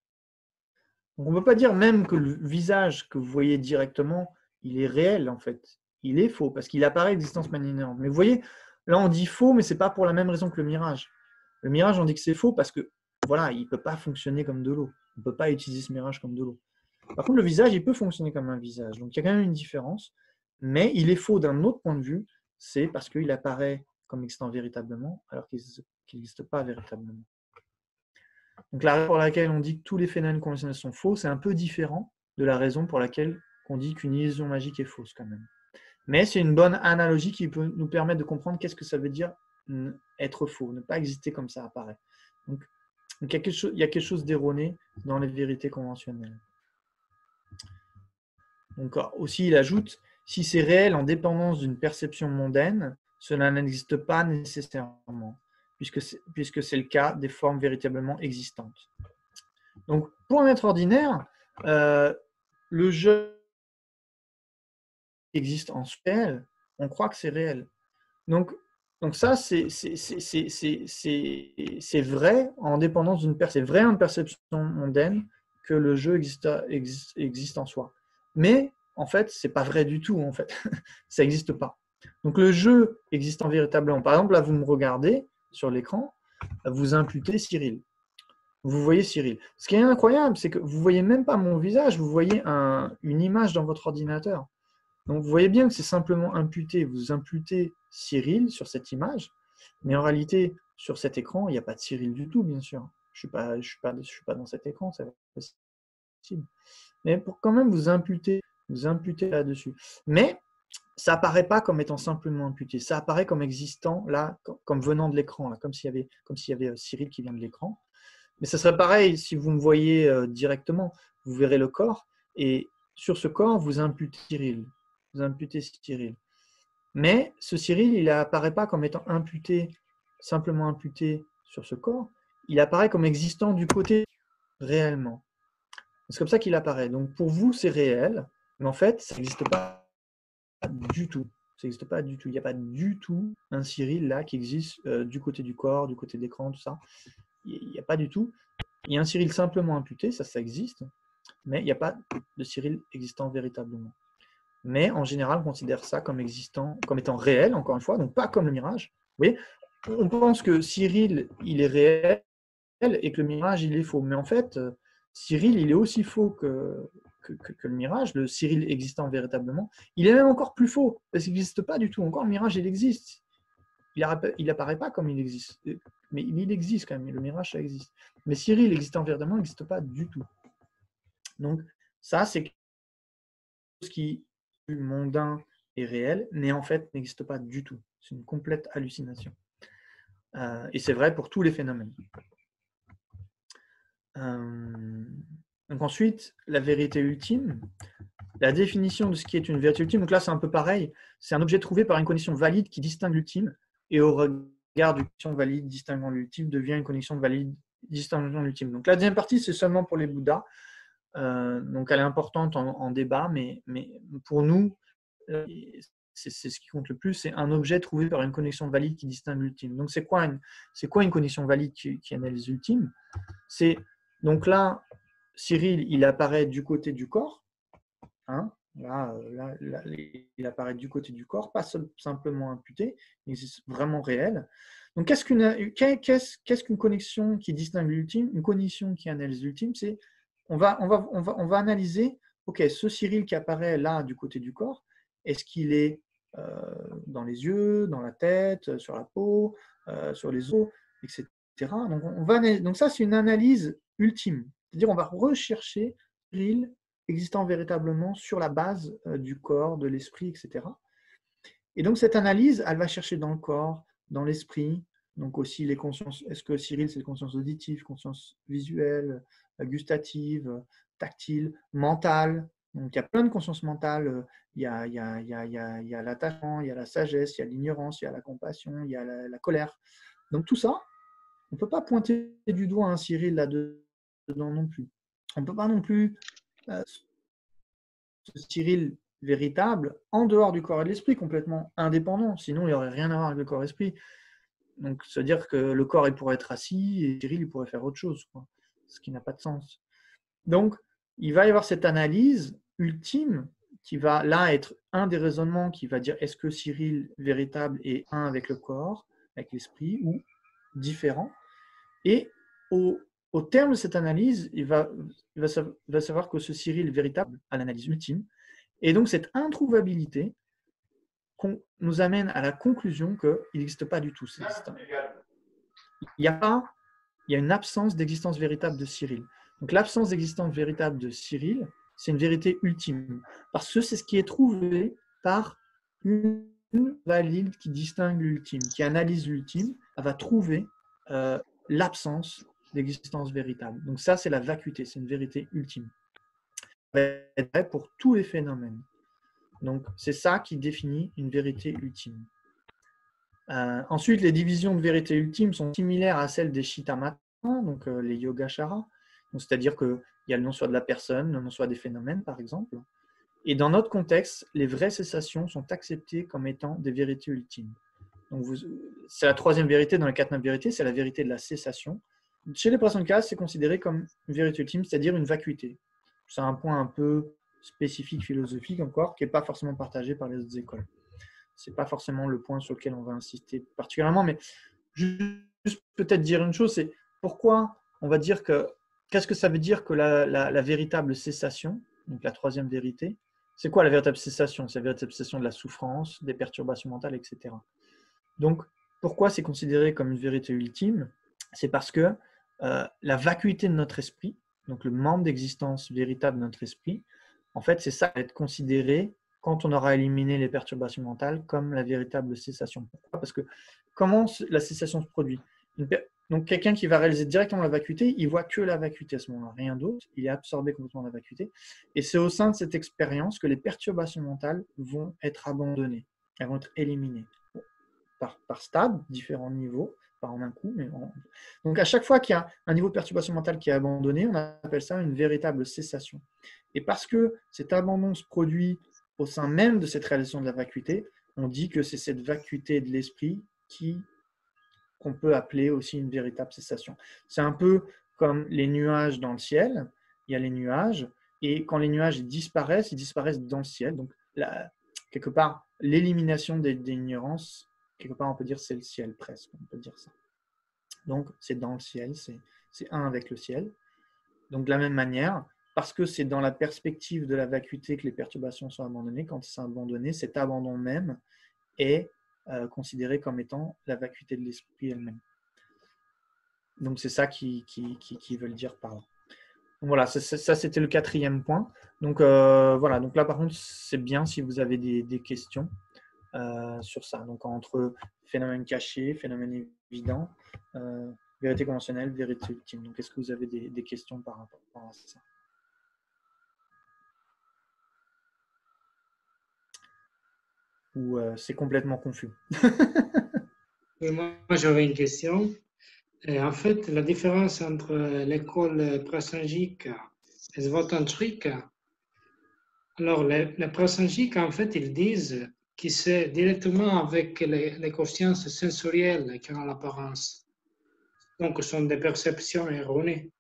Donc, on ne peut pas dire même que le visage que vous voyez directement, il est réel, en fait. Il est faux, parce qu'il apparaît d'existence de manière inhérente. Mais vous voyez, là, on dit faux, mais ce n'est pas pour la même raison que le mirage. Le mirage, on dit que c'est faux parce que, voilà, il ne peut pas fonctionner comme de l'eau. On ne peut pas utiliser ce mirage comme de l'eau. Par contre, le visage, il peut fonctionner comme un visage. Donc, il y a quand même une différence. Mais il est faux d'un autre point de vue, c'est parce qu'il apparaît comme existant véritablement, alors qu'il n'existe pas véritablement. Donc, la raison pour laquelle on dit que tous les phénomènes conventionnels sont faux, c'est un peu différent de la raison pour laquelle on dit qu'une illusion magique est fausse quand même. Mais c'est une bonne analogie qui peut nous permettre de comprendre qu'est-ce que ça veut dire être faux, ne pas exister comme ça apparaît. Donc il y a quelque chose d'erroné dans les vérités conventionnelles. Donc aussi, il ajoute, si c'est réel en dépendance d'une perception mondaine, cela n'existe pas nécessairement, puisque c'est le cas des formes véritablement existantes. Donc, pour un être ordinaire, le jeu existe en réel, on croit que c'est réel. Donc ça, c'est vrai en dépendance d'une perception. C'est vrai en perception mondaine que le jeu existe en soi. Mais en fait, c'est pas vrai du tout. En fait, ça n'existe pas. Donc le jeu existe véritablement. Par exemple, là, vous me regardez sur l'écran, vous imputez Cyril. Vous voyez Cyril. Ce qui est incroyable, c'est que vous ne voyez même pas mon visage, vous voyez une image dans votre ordinateur. Donc vous voyez bien que c'est simplement imputé. Vous imputez Cyril sur cette image, Mais en réalité, sur cet écran, il n'y a pas de Cyril du tout, bien sûr. Je ne suis pas dans cet écran, c'est pas possible. Mais pour quand même vous imputer là-dessus. Mais ça apparaît pas comme étant simplement imputé, ça apparaît comme existant là, comme venant de l'écran, là, comme s'il y avait Cyril qui vient de l'écran. Mais ça serait pareil si vous me voyez directement, vous verrez le corps, et sur ce corps, vous imputez Cyril. Vous imputez Cyril. Mais ce Cyril, il n'apparaît pas comme étant imputé, simplement imputé sur ce corps, il apparaît comme existant du côté réellement. C'est comme ça qu'il apparaît. Donc pour vous, c'est réel, mais en fait, ça n'existe pas du tout. Ça n'existe pas du tout. Il n'y a pas du tout un Cyril là qui existe du côté du corps, du côté d'écran, tout ça. Il n'y a pas du tout. Il y a un Cyril simplement imputé, ça existe, mais il n'y a pas de Cyril existant véritablement. Mais en général, on considère ça comme existant, comme étant réel, encore une fois, donc pas comme le mirage. Vous voyez, on pense que Cyril, il est réel et que le mirage, il est faux. Mais en fait, Cyril, il est aussi faux que le mirage, le Cyril existant véritablement. Il est même encore plus faux, parce qu'il n'existe pas du tout. Encore, le mirage, il existe. Il n'apparaît pas comme il existe. Mais il existe quand même, le mirage, ça existe. Mais Cyril existant véritablement n'existe pas du tout. Donc, ça, c'est quelque chose qui est mondain et réel, mais en fait, n'existe pas du tout. C'est une complète hallucination. Et c'est vrai pour tous les phénomènes. Donc ensuite, la vérité ultime, la définition de ce qui est une vérité ultime. Donc là, c'est un peu pareil. C'est un objet trouvé par une condition valide qui distingue l'ultime, et au regard d'une condition valide distinguant l'ultime, devient une condition valide distinguant l'ultime. Donc la deuxième partie, c'est seulement pour les Bouddhas. Donc elle est importante en débat, mais pour nous, c'est ce qui compte le plus, c'est un objet trouvé par une condition valide qui distingue l'ultime. Donc c'est quoi une condition valide qui analyse l'ultime? C'est donc là, Cyril, il apparaît du côté du corps. Hein, là, il apparaît du côté du corps, pas simplement imputé, il existe vraiment réel. Donc qu'est-ce qu'une connexion qui distingue l'ultime? Une condition qui analyse l'ultime, c'est on va analyser, ok, ce Cyril qui apparaît là du côté du corps, est-ce qu'il est dans les yeux, dans la tête, sur la peau, sur les os, etc. Donc ça, c'est une analyse ultime. C'est-à-dire on va rechercher Cyril existant véritablement sur la base du corps, de l'esprit, etc. Et donc cette analyse, elle va chercher dans le corps, dans l'esprit, donc aussi les consciences. Est-ce que Cyril, c'est conscience auditive, conscience visuelle, gustative, tactile, mentale? Donc il y a plein de consciences mentales. Il y a l'attachement, il y a la sagesse, il y a l'ignorance, il y a la compassion, il y a la colère. Donc tout ça, on ne peut pas pointer du doigt un Cyril là-dedans non plus. On ne peut pas non plus ce Cyril véritable en dehors du corps et de l'esprit, complètement indépendant. Sinon, il n'y aurait rien à voir avec le corps et l'esprit. Donc, c'est-à-dire que le corps, il pourrait être assis et Cyril, il pourrait faire autre chose, quoi. Ce qui n'a pas de sens. Donc, il va y avoir cette analyse ultime qui va là être un des raisonnements qui va dire est-ce que Cyril véritable est un avec le corps, avec l'esprit, ou différent. Et au terme de cette analyse, il va savoir que ce Cyril véritable à l'analyse ultime. Et donc cette introuvabilité nous amène à la conclusion qu'il n'existe pas du tout. Il y a une absence d'existence véritable de Cyril. Donc l'absence d'existence véritable de Cyril, c'est une vérité ultime. Parce que c'est ce qui est trouvé par une valide qui distingue l'ultime, qui analyse l'ultime, elle va trouver l'absence d'existence véritable. Donc ça, c'est la vacuité, c'est une vérité ultime. C'est vrai pour tous les phénomènes. Donc c'est ça qui définit une vérité ultime. Ensuite, les divisions de vérité ultime sont similaires à celles des Shittamatra, donc les Yogacharas. C'est-à-dire qu'il y a le non-soi de la personne, le non-soi des phénomènes, par exemple. Et dans notre contexte, les vraies cessations sont acceptées comme étant des vérités ultimes. Donc c'est la troisième vérité dans les 4-9 vérités, c'est la vérité de la cessation. Chez les Prasankas, c'est considéré comme une vérité ultime, c'est-à-dire une vacuité. C'est un point un peu spécifique, philosophique encore, qui n'est pas forcément partagé par les autres écoles. Ce n'est pas forcément le point sur lequel on va insister particulièrement, mais juste peut-être dire une chose, c'est pourquoi on va dire que, qu'est-ce que ça veut dire que la véritable cessation, donc la troisième vérité, c'est quoi la véritable cessation? C'est la véritable cessation de la souffrance, des perturbations mentales, etc. Donc, pourquoi c'est considéré comme une vérité ultime? C'est parce que la vacuité de notre esprit, donc le manque d'existence véritable de notre esprit, en fait, c'est ça qui va être considéré quand on aura éliminé les perturbations mentales comme la véritable cessation. Pourquoi? Parce que comment la cessation se produit? Donc, quelqu'un qui va réaliser directement la vacuité, il voit que la vacuité à ce moment-là, rien d'autre. Il est absorbé complètement dans la vacuité. Et c'est au sein de cette expérience que les perturbations mentales vont être abandonnées. Elles vont être éliminées par stade, différents niveaux, pas en un coup. Donc, à chaque fois qu'il y a un niveau de perturbation mentale qui est abandonné, on appelle ça une véritable cessation. Et parce que cet abandon se produit au sein même de cette réalisation de la vacuité, on dit que c'est cette vacuité de l'esprit qu'on peut appeler aussi une véritable cessation. C'est un peu comme les nuages dans le ciel. Il y a les nuages, et quand les nuages disparaissent, ils disparaissent dans le ciel. Donc, quelque part, l'élimination des ignorances, quelque part, on peut dire c'est le ciel, presque, on peut dire ça. Donc, c'est dans le ciel, c'est un avec le ciel. Donc, de la même manière, parce que c'est dans la perspective de la vacuité que les perturbations sont abandonnées, quand c'est abandonné, cet abandon même est considéré comme étant la vacuité de l'esprit elle-même. Donc, c'est ça qu'ils veulent dire par là. Donc, voilà, ça c'était le 4e point. Donc, voilà, donc là, par contre, c'est bien si vous avez des questions sur ça. Donc, entre phénomène caché, phénomène évident, vérité conventionnelle, vérité ultime. Donc, est-ce que vous avez des questions par rapport à ça? Ou c'est complètement confus? Moi, j'avais une question. En fait, la différence entre l'école prasangique et svatantrique, alors les prasangiques, en fait, ils disent que c'est directement avec les consciences sensorielles qui ont l'apparence. Donc, ce sont des perceptions erronées.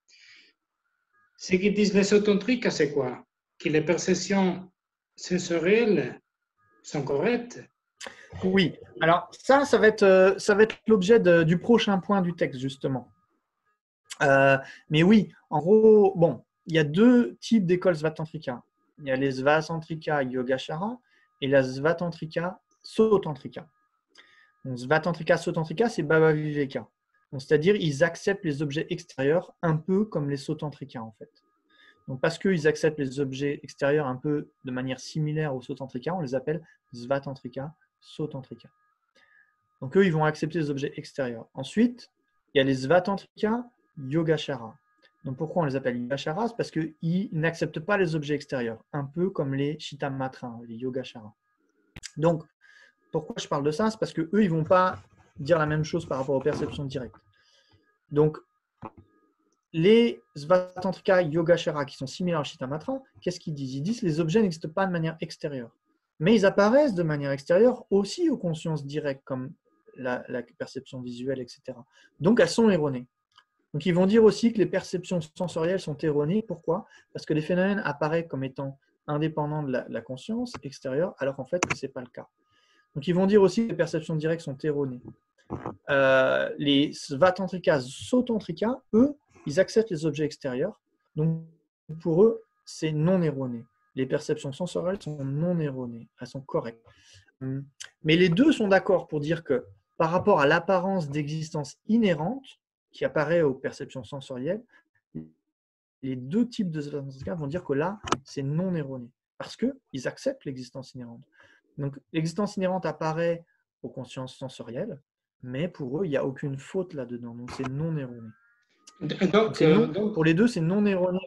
Ce qu'ils disent les svatantriques, c'est quoi? Que les perceptions sensorielles sont correctes. Oui, alors ça va être l'objet du prochain point du texte, justement. Mais oui, en gros, bon, il y a 2 types d'écoles Svatantrika. Il y a les Svatantrika Yogacara et la Svatantrika Sotantrika. Donc, Svatantrika Sotantrika, c'est Baba Viveka. C'est-à-dire, ils acceptent les objets extérieurs un peu comme les Sotantrika, en fait. Donc, parce qu'ils acceptent les objets extérieurs un peu de manière similaire aux Sotantrika, on les appelle Svatantrika Sotantrika. Donc, eux, ils vont accepter les objets extérieurs. Ensuite, il y a les Svatantrika Yogachara. Donc, pourquoi on les appelle Yogachara? C'est parce qu'ils n'acceptent pas les objets extérieurs, un peu comme les Chittamatras, les Yogachara. Donc, pourquoi je parle de ça? C'est parce qu'eux, ils ne vont pas dire la même chose par rapport aux perceptions directes. Donc, les Svatantrika Yogachara qui sont similaires aux Chittamatras, qu'est-ce qu'ils disent? Ils disent que les objets n'existent pas de manière extérieure. Mais ils apparaissent de manière extérieure aussi aux consciences directes, comme la perception visuelle, etc. Donc, elles sont erronées. Donc, ils vont dire aussi que les perceptions sensorielles sont erronées. Pourquoi? Parce que les phénomènes apparaissent comme étant indépendants de la conscience extérieure, alors qu'en fait, ce n'est pas le cas. Donc, ils vont dire aussi que les perceptions directes sont erronées. Les Svatantrika, Sotantrika, eux, ils acceptent les objets extérieurs. Donc, pour eux, c'est non erroné. Les perceptions sensorielles sont non erronées. Elles sont correctes. Mais les deux sont d'accord pour dire que par rapport à l'apparence d'existence inhérente qui apparaît aux perceptions sensorielles, les 2 types de Svatantrika vont dire que là, c'est non erroné. Parce qu'ils acceptent l'existence inhérente. Donc, l'existence inhérente apparaît aux consciences sensorielles, mais pour eux, il n'y a aucune faute là-dedans. Donc, c'est non erroné. Donc, pour les deux, c'est non erroné.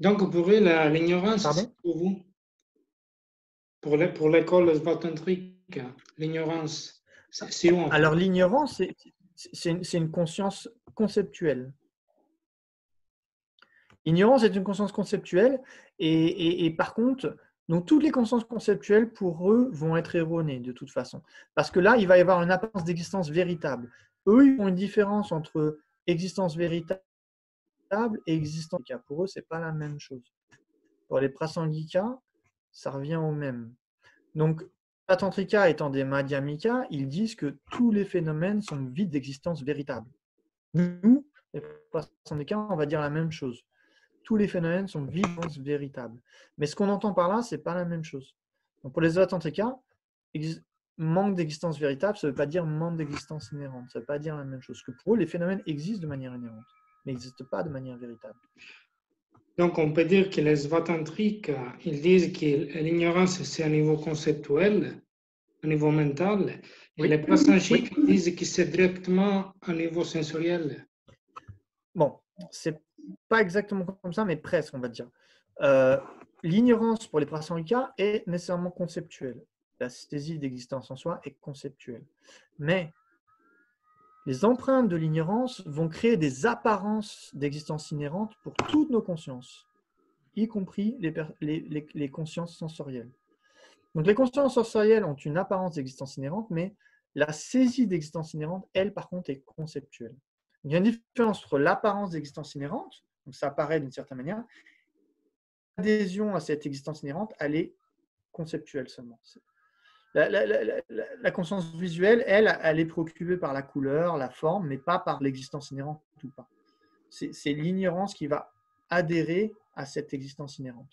Donc, pour eux, l'ignorance, c'est pour vous? Pour l'école svatantrique, l'ignorance, c'est où en fait? Alors, l'ignorance, c'est une conscience conceptuelle. L'ignorance est une conscience conceptuelle et par contre, donc toutes les consciences conceptuelles pour eux vont être erronées de toute façon. Parce que là, il va y avoir une apparence d'existence véritable. Eux, ils ont une différence entre existence véritable et existence. Pour eux, ce n'est pas la même chose. Pour les Prasangika, ça revient au même. Donc, Svatantrika étant des Madhyamika, ils disent que tous les phénomènes sont vides d'existence véritable. Nous, les Prasangika, on va dire la même chose. Tous les phénomènes sont vides d'existence véritable. Mais ce qu'on entend par là, ce n'est pas la même chose. Donc, pour les Svatantrika, manque d'existence véritable, ça ne veut pas dire manque d'existence inhérente. Ça ne veut pas dire la même chose. Que pour eux, les phénomènes existent de manière inhérente, mais n'existent pas de manière véritable. Donc, on peut dire que les svatantriques, ils disent que l'ignorance, c'est un niveau conceptuel, un niveau mental, et Oui. les prasangiques disent que c'est directement un niveau sensoriel. Bon, c'est pas exactement comme ça, mais presque, on va dire. L'ignorance pour les prasangika est nécessairement conceptuelle. La saisie d'existence en soi est conceptuelle. Mais les empreintes de l'ignorance vont créer des apparences d'existence inhérente pour toutes nos consciences, y compris les consciences sensorielles. Donc les consciences sensorielles ont une apparence d'existence inhérente, mais la saisie d'existence inhérente, elle, par contre, est conceptuelle. Il y a une différence entre l'apparence d'existence inhérente, donc ça apparaît d'une certaine manière, l'adhésion à cette existence inhérente, elle est conceptuelle seulement. La conscience visuelle, elle est préoccupée par la couleur, la forme, mais pas par l'existence inhérente ou pas. C'est l'ignorance qui va adhérer à cette existence inhérente.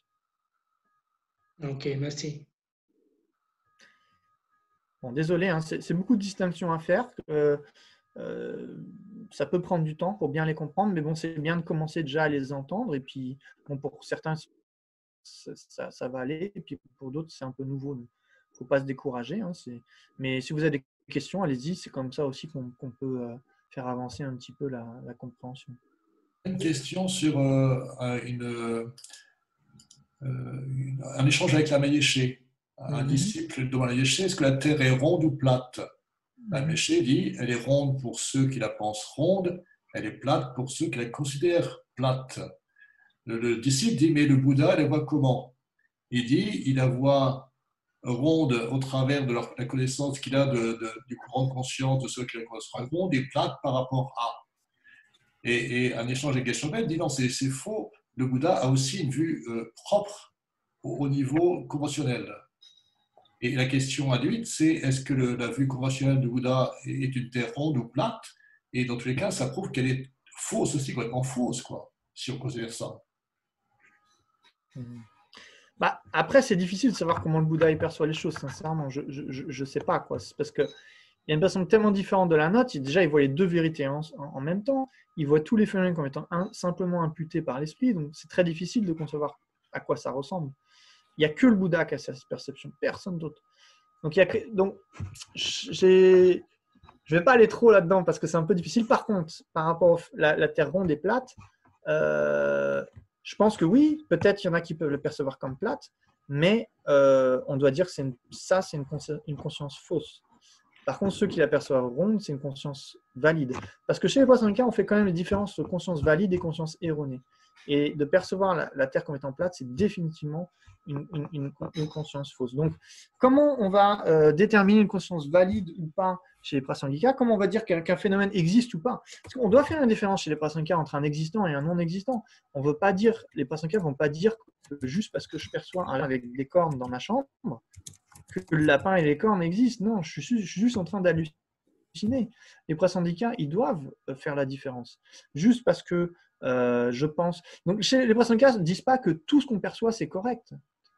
Ok, merci. Bon, désolé, hein, c'est beaucoup de distinctions à faire. Ça peut prendre du temps pour bien les comprendre, mais bon, c'est bien de commencer déjà à les entendre. Et puis, bon, pour certains, ça va aller. Et puis, pour d'autres, c'est un peu nouveau. Il ne faut pas se décourager. Hein, mais si vous avez des questions, allez-y. C'est comme ça aussi qu'on peut faire avancer un petit peu la compréhension. Une question sur un échange avec la Mayéché. Un disciple demande à la Mayéché, est-ce que la Terre est ronde ou plate? La Mayéché dit, elle est ronde pour ceux qui la pensent ronde, elle est plate pour ceux qui la considèrent plate. Le disciple dit, mais le Bouddha, il la voit comment? Il dit, il la voit ronde au travers de la connaissance qu'il a du courant de conscience de ceux qui la considèrent ronde et plate par rapport à. Et un échange avec Geshe-Bel dit, non, c'est faux. Le Bouddha a aussi une vue propre au niveau conventionnel. Et la question induite, c'est est-ce que la vue conventionnelle du Bouddha est une terre ronde ou plate? Et dans tous les cas, ça prouve qu'elle est fausse aussi, complètement fausse, quoi, si on considère ça. Bah, après, c'est difficile de savoir comment le Bouddha y perçoit les choses, sincèrement. Je ne sais pas, quoi. C'est parce qu'il y a une façon tellement différente de la nôtre. Déjà, il voit les deux vérités en même temps. Il voit tous les phénomènes comme étant simplement imputés par l'esprit. Donc, c'est très difficile de concevoir à quoi ça ressemble. Il n'y a que le Bouddha qui a cette perception, personne d'autre. Donc, je ne vais pas aller trop là-dedans parce que c'est un peu difficile. Par contre, par rapport à la Terre ronde et plate, je pense que oui, peut-être il y en a qui peuvent le percevoir comme plate, mais on doit dire que c'est une conscience fausse. Par contre, ceux qui la perçoivent ronde, c'est une conscience valide. Parce que chez les Prasangika, on fait quand même la différence entre conscience valide et conscience erronée. Et de percevoir la Terre comme étant plate, c'est définitivement une conscience fausse. Donc, comment on va déterminer une conscience valide ou pas chez les Prasangika? Comment on va dire qu'un phénomène existe ou pas? Parce qu'on doit faire une différence chez les Prasangika entre un existant et un non existant. On veut pas dire, les Prasangika ne vont pas dire que juste parce que je perçois un avec des cornes dans ma chambre, que le lapin et les cornes existent. Non, je suis juste en train d'halluciner. Les Prasangika, ils doivent faire la différence. Juste parce que je pense. Donc, chez les Prasangika ne disent pas que tout ce qu'on perçoit, c'est correct.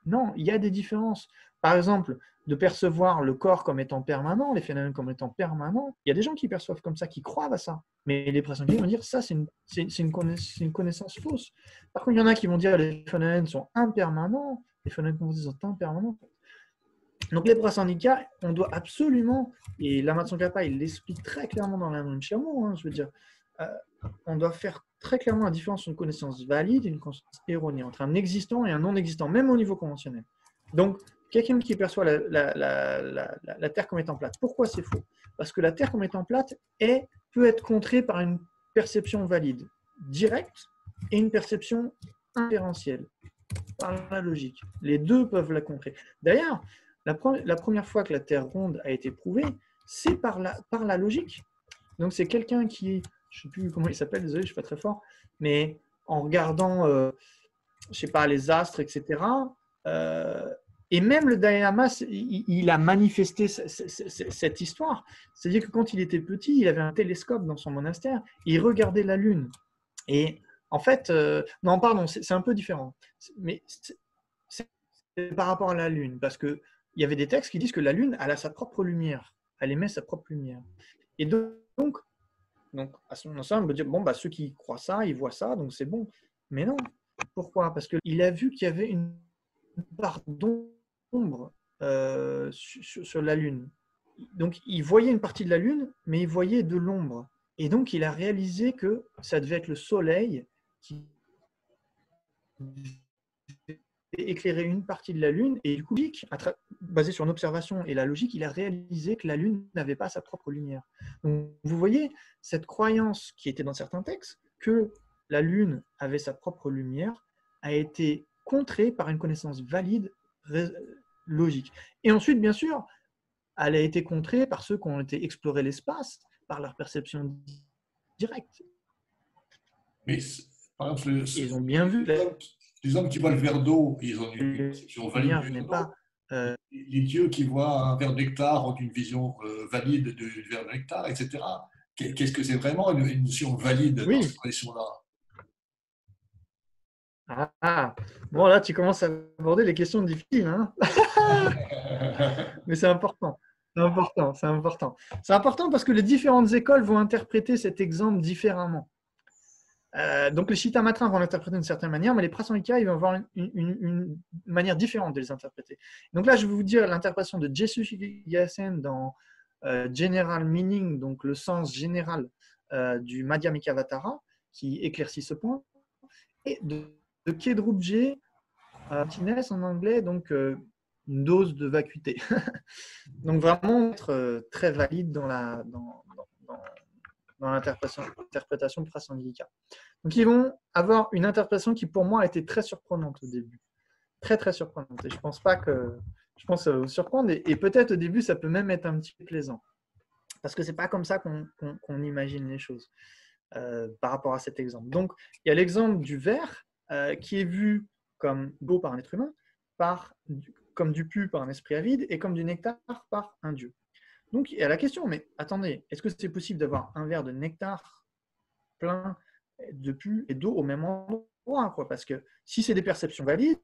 Non, il y a des différences. Par exemple, de percevoir le corps comme étant permanent, les phénomènes comme étant permanents, il y a des gens qui perçoivent comme ça, qui croient à ça. Mais les Prasangika vont dire ça, c'est une connaissance fausse. Par contre, il y en a qui vont dire les phénomènes sont impermanents, les phénomènes qu'on dit sont impermanents. Donc, les Prasangika, on doit absolument, et Lama Tsongkhapa, il l'explique très clairement dans l'Amrim Shirmo, hein, je veux dire, on doit faire très clairement la différence entre une connaissance valide et une connaissance erronée, entre un existant et un non existant, même au niveau conventionnel. Donc, quelqu'un qui perçoit la Terre comme étant plate, pourquoi c'est faux? Parce que la Terre comme étant plate peut être contrée par une perception valide, directe, et une perception inférentielle, par la logique. Les deux peuvent la contrer. D'ailleurs, la première fois que la Terre ronde a été prouvée, c'est par la logique. Donc, c'est quelqu'un qui, je ne sais plus comment il s'appelle, désolé, je ne suis pas très fort, mais en regardant, je ne sais pas, les astres, etc., et même le Dalai Lama, il a manifesté cette histoire. C'est-à-dire que quand il était petit, il avait un télescope dans son monastère, et il regardait la Lune. Et en fait, non, pardon, c'est un peu différent. Mais c'est par rapport à la Lune, parce que il y avait des textes qui disent que la Lune, elle a sa propre lumière. Elle émet sa propre lumière. Et donc à ce moment-là, on peut dire, bon, bah, ceux qui croient ça, ils voient ça, donc c'est bon. Mais non. Pourquoi? Parce qu'il a vu qu'il y avait une part d'ombre sur la Lune. Donc, il voyait une partie de la Lune, mais il voyait de l'ombre. Et donc, il a réalisé que ça devait être le Soleil qui éclairer une partie de la Lune, et du coup, basé sur une observation et la logique, il a réalisé que la Lune n'avait pas sa propre lumière. Donc, vous voyez, cette croyance qui était dans certains textes, que la Lune avait sa propre lumière, a été contrée par une connaissance valide, logique. Et ensuite, bien sûr, elle a été contrée par ceux qui ont été explorer l'espace, par leur perception directe. Mais, par exemple, ils ont bien vu. Les hommes qui voient le verre d'eau, ils ont une perception valide du verre d'eau. Les dieux qui voient un verre de nectar ont une vision valide du verre de nectar, etc. Qu'est-ce que c'est vraiment une notion valide dans cette tradition-là? Bon, là, tu commences à aborder les questions difficiles. Hein. Mais c'est important. C'est important. C'est important parce que les différentes écoles vont interpréter cet exemple différemment. Donc les Chitta-Matrins vont l'interpréter d'une certaine manière, mais les Prasangika, ils vont avoir une manière différente de les interpréter. Donc là, je vais vous dire l'interprétation de Jesu Shigeyasen dans General Meaning, donc le sens général du Madhyamikavatara, qui éclaircit ce point, et de Kedrubje Martinez en anglais, donc une dose de vacuité. Donc vraiment être très valide dans l'interprétation prasangika. Donc ils vont avoir une interprétation qui pour moi a été très surprenante au début. Très très surprenante. Et je pense vous surprendre, et peut-être au début ça peut même être un petit peu plaisant. Parce que c'est pas comme ça qu'on imagine les choses par rapport à cet exemple. Donc il y a l'exemple du verre qui est vu comme l'eau par un être humain, comme du pu par un esprit avide, et comme du nectar par un dieu. Donc, il y a la question, mais attendez, est-ce que c'est possible d'avoir un verre de nectar plein de pu et d'eau au même endroit, quoi? Parce que si c'est des perceptions valides,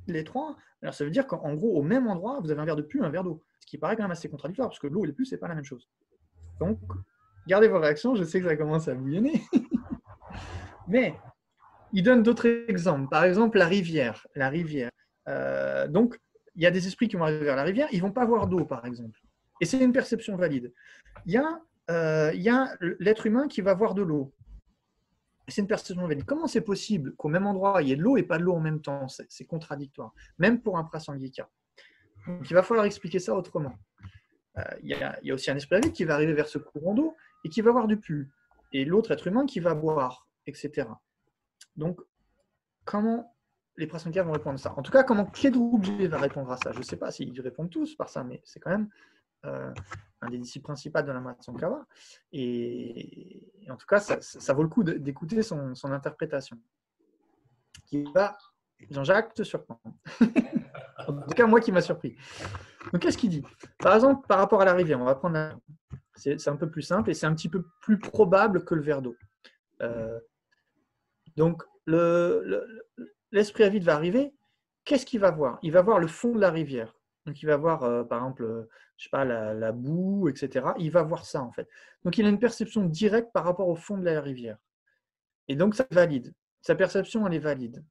les trois, alors ça veut dire qu'en gros, au même endroit, vous avez un verre de pu et un verre d'eau. Ce qui paraît quand même assez contradictoire, parce que l'eau et le pu, c'est pas la même chose. Donc, gardez vos réactions, je sais que ça commence à bouillonner. Mais, il donne d'autres exemples. Par exemple, la rivière. Donc, il y a des esprits qui vont arriver vers la rivière, ils ne vont pas voir d'eau, par exemple. Et c'est une perception valide. Il y a l'être humain qui va voir de l'eau. C'est une perception valide. Comment c'est possible qu'au même endroit, il y ait de l'eau et pas de l'eau en même temps? C'est contradictoire, même pour un prasangika. Donc, il va falloir expliquer ça autrement. Il y a aussi un esprit valide qui va arriver vers ce courant d'eau et qui va voir du pu. Et l'autre être humain qui va boire, etc. Donc, comment les prasangikas vont répondre à ça? En tout cas, comment Kedrubje va répondre à ça? Je ne sais pas s'ils répondent tous par ça, mais c'est quand même un des disciples principaux de la Matsankava. Et en tout cas, ça vaut le coup d'écouter son interprétation. Qui va, Jean-Jacques, te surprendre. En tout cas, moi qui m'a surpris. Donc, qu'est-ce qu'il dit? Par exemple, par rapport à la rivière, on va prendre la... C'est un peu plus simple et c'est un petit peu plus probable que le verre d'eau. Donc, l'esprit avide va arriver. Qu'est-ce qu'il va voir? Il va voir le fond de la rivière. Donc, il va voir, par exemple, je sais pas, la boue, etc. Il va voir ça, en fait. Donc, il a une perception directe par rapport au fond de la rivière. Et donc, ça valide. Sa perception, elle est valide.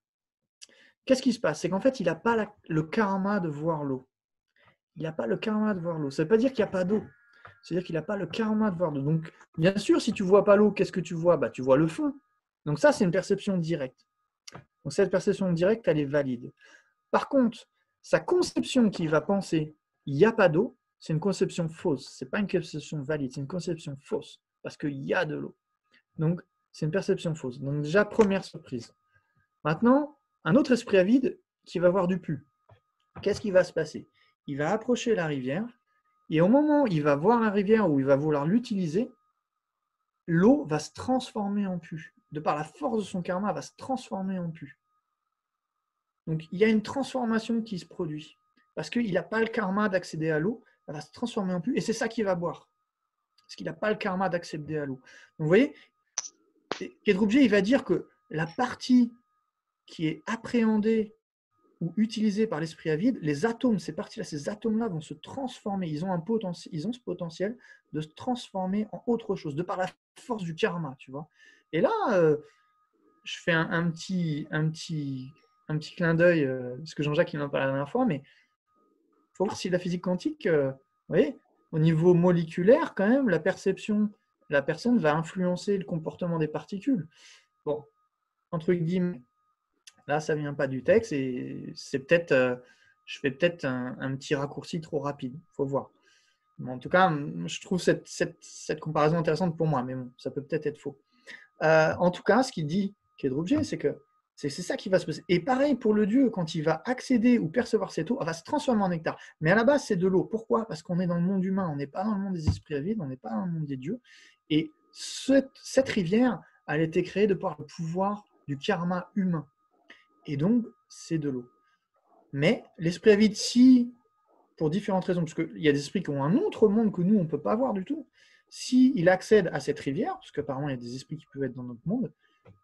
Qu'est-ce qui se passe? C'est qu'en fait, il n'a pas le karma de voir l'eau. Il n'a pas le karma de voir l'eau. Ça ne veut pas dire qu'il n'y a pas d'eau. C'est-à-dire qu'il n'a pas le karma de voir l'eau. Donc, bien sûr, si tu ne vois pas l'eau, qu'est-ce que tu vois? Tu vois le fond. Donc, ça, c'est une perception directe. Donc, cette perception directe, elle est valide. Par contre, sa conception qu'il va penser, il n'y a pas d'eau, c'est une conception fausse. Ce n'est pas une conception valide, c'est une conception fausse. Parce qu'il y a de l'eau. Donc, c'est une perception fausse. Donc, déjà, première surprise. Maintenant, un autre esprit avide qui va voir du pu. Qu'est-ce qui va se passer? Il va approcher la rivière et au moment où il va voir la rivière ou il va vouloir l'utiliser, l'eau va se transformer en pu. De par la force de son karma, elle va se transformer en pu. Donc, il y a une transformation qui se produit. Parce qu'il n'a pas le karma d'accéder à l'eau, elle va se transformer en pu et c'est ça qu'il va boire. Parce qu'il n'a pas le karma d'accéder à l'eau. Donc, vous voyez, Kedrubje, il va dire que la partie qui est appréhendée ou utilisés par l'esprit avide, les atomes, ces parties-là, ces atomes-là vont se transformer. Ils ont ce potentiel de se transformer en autre chose, de par la force du karma, tu vois. Et là, je fais un petit clin d'œil, parce que Jean-Jacques il m'en parlait la dernière fois, mais il faut voir si la physique quantique, vous voyez, au niveau moléculaire, quand même, la perception, la personne va influencer le comportement des particules. Bon, entre guillemets, là, ça ne vient pas du texte et c'est peut-être, je fais peut-être un petit raccourci trop rapide. Il faut voir. Mais en tout cas, je trouve cette comparaison intéressante pour moi, mais bon, ça peut peut-être être faux. En tout cas, ce qu'il dit, Kedrubje, c'est que c'est ça qui va se passer. Et pareil pour le dieu, quand il va accéder ou percevoir cette eau, elle va se transformer en nectar. Mais à la base, c'est de l'eau. Pourquoi? Parce qu'on est dans le monde humain, on n'est pas dans le monde des esprits avides, on n'est pas dans le monde des dieux. Et cette rivière, elle a été créée de par le pouvoir du karma humain. Et donc, c'est de l'eau. Mais l'esprit avide, si, pour différentes raisons, parce qu'il y a des esprits qui ont un autre monde que nous, on ne peut pas voir du tout, s'il accède à cette rivière, parce qu'apparemment, il y a des esprits qui peuvent être dans notre monde,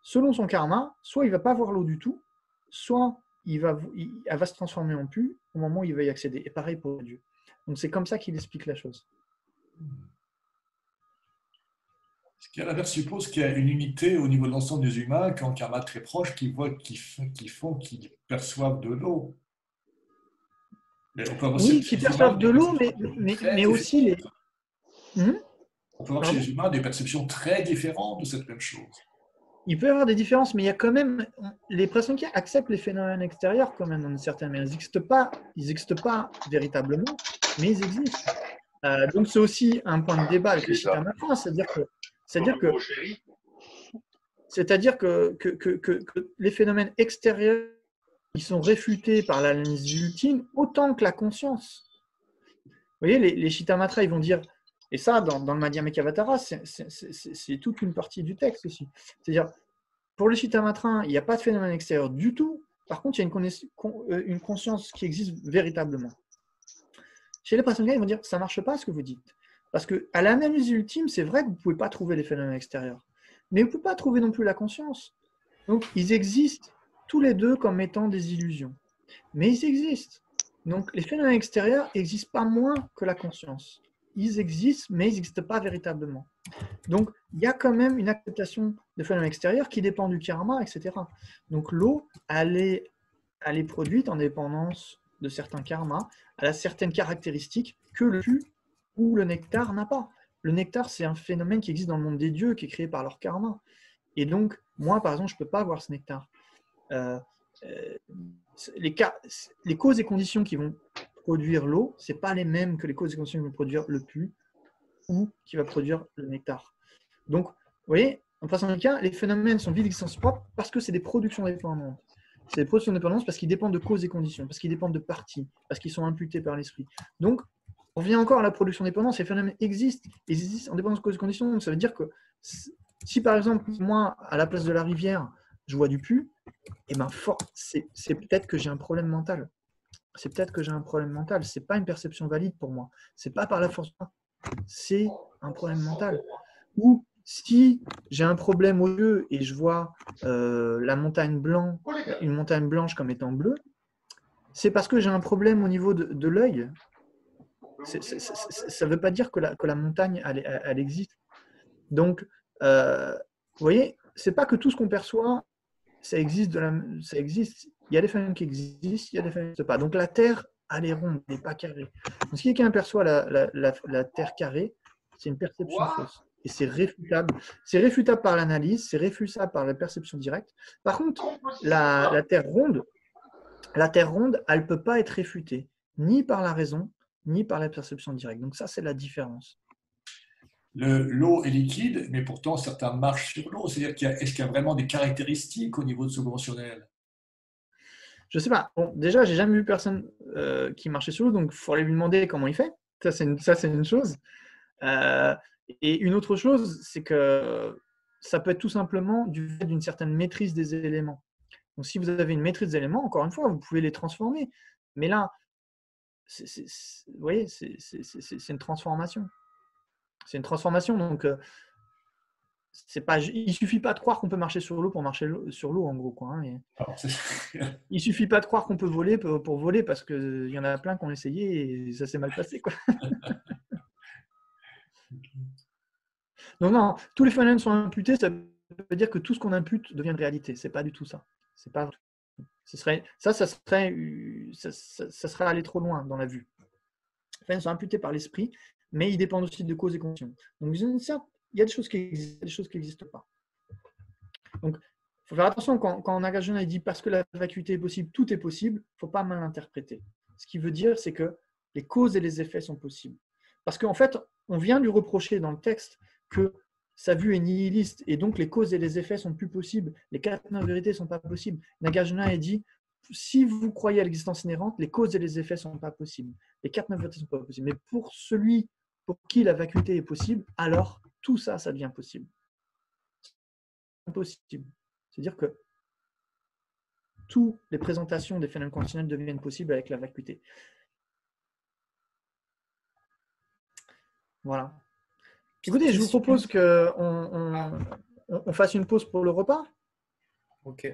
selon son karma, soit il ne va pas voir l'eau du tout, soit elle va se transformer en pu au moment où il va y accéder. Et pareil pour Dieu. Donc, c'est comme ça qu'il explique la chose. Ce qui à l'inverse suppose qu'il y a une unité au niveau de l'ensemble des humains qui ont un karma très proche, qui perçoivent de l'eau. Oui, qui perçoivent de l'eau, mais aussi les... On peut voir chez les humains des perceptions très différentes de cette même chose. Il peut y avoir des différences, mais il y a quand même... Les personnes qui acceptent les phénomènes extérieurs, quand même, dans une certaine manière. Ils n'existent pas véritablement, mais ils existent. Donc, c'est aussi un point de débat avec les Shittamatra, c'est-à-dire que les phénomènes extérieurs, ils sont réfutés par l'analyse ultime autant que la conscience. Vous voyez, les Shittamatra, ils vont dire, et ça, dans le Madhyamakavatara, c'est toute une partie du texte aussi. C'est-à-dire, pour les Shittamatra, il n'y a pas de phénomène extérieur du tout. Par contre, il y a une conscience qui existe véritablement. Chez les Prasangha, ils vont dire, ça ne marche pas ce que vous dites. Parce qu'à l'analyse ultime, c'est vrai que vous ne pouvez pas trouver les phénomènes extérieurs. Mais vous ne pouvez pas trouver non plus la conscience. Donc, ils existent tous les deux comme étant des illusions. Mais ils existent. Donc, les phénomènes extérieurs n'existent pas moins que la conscience. Ils existent, mais ils n'existent pas véritablement. Donc, il y a quand même une acceptation de phénomènes extérieurs qui dépend du karma, etc. Donc, l'eau, elle est produite en dépendance de certains karmas. Elle a certaines caractéristiques que le jus ou le nectar n'a pas. Le nectar, c'est un phénomène qui existe dans le monde des dieux, qui est créé par leur karma. Et donc, moi, par exemple, je ne peux pas avoir ce nectar. Les causes et conditions qui vont produire l'eau, ce n'est pas les mêmes que les causes et conditions qui vont produire le pu ou qui va produire le nectar. Donc, vous voyez, en passant le cas, les phénomènes sont vides d'existence propre parce que c'est des productions dépendantes. C'est des productions dépendantes parce qu'ils dépendent de causes et conditions, parce qu'ils dépendent de parties, parce qu'ils sont imputés par l'esprit. Donc, on revient encore à la production dépendante. Ces phénomènes existent, ils existent en dépendance de causes et conditions. Donc, ça veut dire que si par exemple, moi, à la place de la rivière, je vois du pu, eh ben, c'est peut-être que j'ai un problème mental. C'est peut-être que j'ai un problème mental. Ce n'est pas une perception valide pour moi. Ce n'est pas par la force. C'est un problème mental. Ou si j'ai un problème aux yeux et je vois une montagne blanche comme étant bleue, c'est parce que j'ai un problème au niveau de l'œil. Ça ne veut pas dire que la montagne, elle existe. Donc, vous voyez, ce n'est pas que tout ce qu'on perçoit, ça existe. Il y a des phénomènes qui existent, il y a des phénomènes qui n'existent pas. Donc, la Terre, elle est ronde, elle n'est pas carrée. Donc, si quelqu'un perçoit la Terre carrée, c'est une perception fausse. Et c'est réfutable. C'est réfutable par l'analyse, c'est réfutable par la perception directe. Par contre, la Terre ronde, elle ne peut pas être réfutée, ni par la raison, ni par la perception directe. Donc ça, c'est la différence. L'eau est liquide, mais pourtant certains marchent sur l'eau. C'est-à-dire est-ce qu'il y a vraiment des caractéristiques au niveau de ce conventionnel? Je ne sais pas. Bon, déjà, j'ai jamais vu personne qui marchait sur l'eau, donc il faut aller lui demander comment il fait. Ça, c'est une chose. Et une autre chose, c'est que ça peut être tout simplement du fait d'une certaine maîtrise des éléments. Donc, si vous avez une maîtrise des éléments, encore une fois, vous pouvez les transformer. Mais là, vous voyez, c'est une transformation. C'est une transformation. Donc, c'est pas, il suffit pas de croire qu'on peut marcher sur l'eau pour marcher sur l'eau, en gros, quoi. Hein, Alors, il suffit pas de croire qu'on peut voler pour voler, parce qu'il y en a plein qui ont essayé et ça s'est mal passé, quoi. Donc non, tous les phénomènes sont imputés, ça veut dire que tout ce qu'on impute devient une réalité. C'est pas du tout ça. C'est pas. Ça serait aller trop loin dans la vue. Les phénomènes sont imputés par l'esprit, mais ils dépendent aussi de causes et conditions. Donc il y a des choses qui existent, des choses qui n'existent pas. Donc il faut faire attention quand Nagarjuna dit parce que la vacuité est possible, tout est possible, il ne faut pas mal interpréter. Ce qui veut dire, c'est que les causes et les effets sont possibles. Parce qu'en fait, on vient lui reprocher dans le texte que sa vue est nihiliste et donc les causes et les effets sont plus possibles. Les 4 vérités ne sont pas possibles. Nagarjuna a dit si vous croyez à l'existence inhérente, les causes et les effets ne sont pas possibles. Les 4 vérités ne sont pas possibles. Mais pour celui pour qui la vacuité est possible, alors tout ça, ça devient possible. C'est impossible. C'est-à-dire que toutes les présentations des phénomènes conditionnels deviennent possibles avec la vacuité. Voilà. Écoutez, je vous propose qu'on fasse une pause pour le repas. Ok.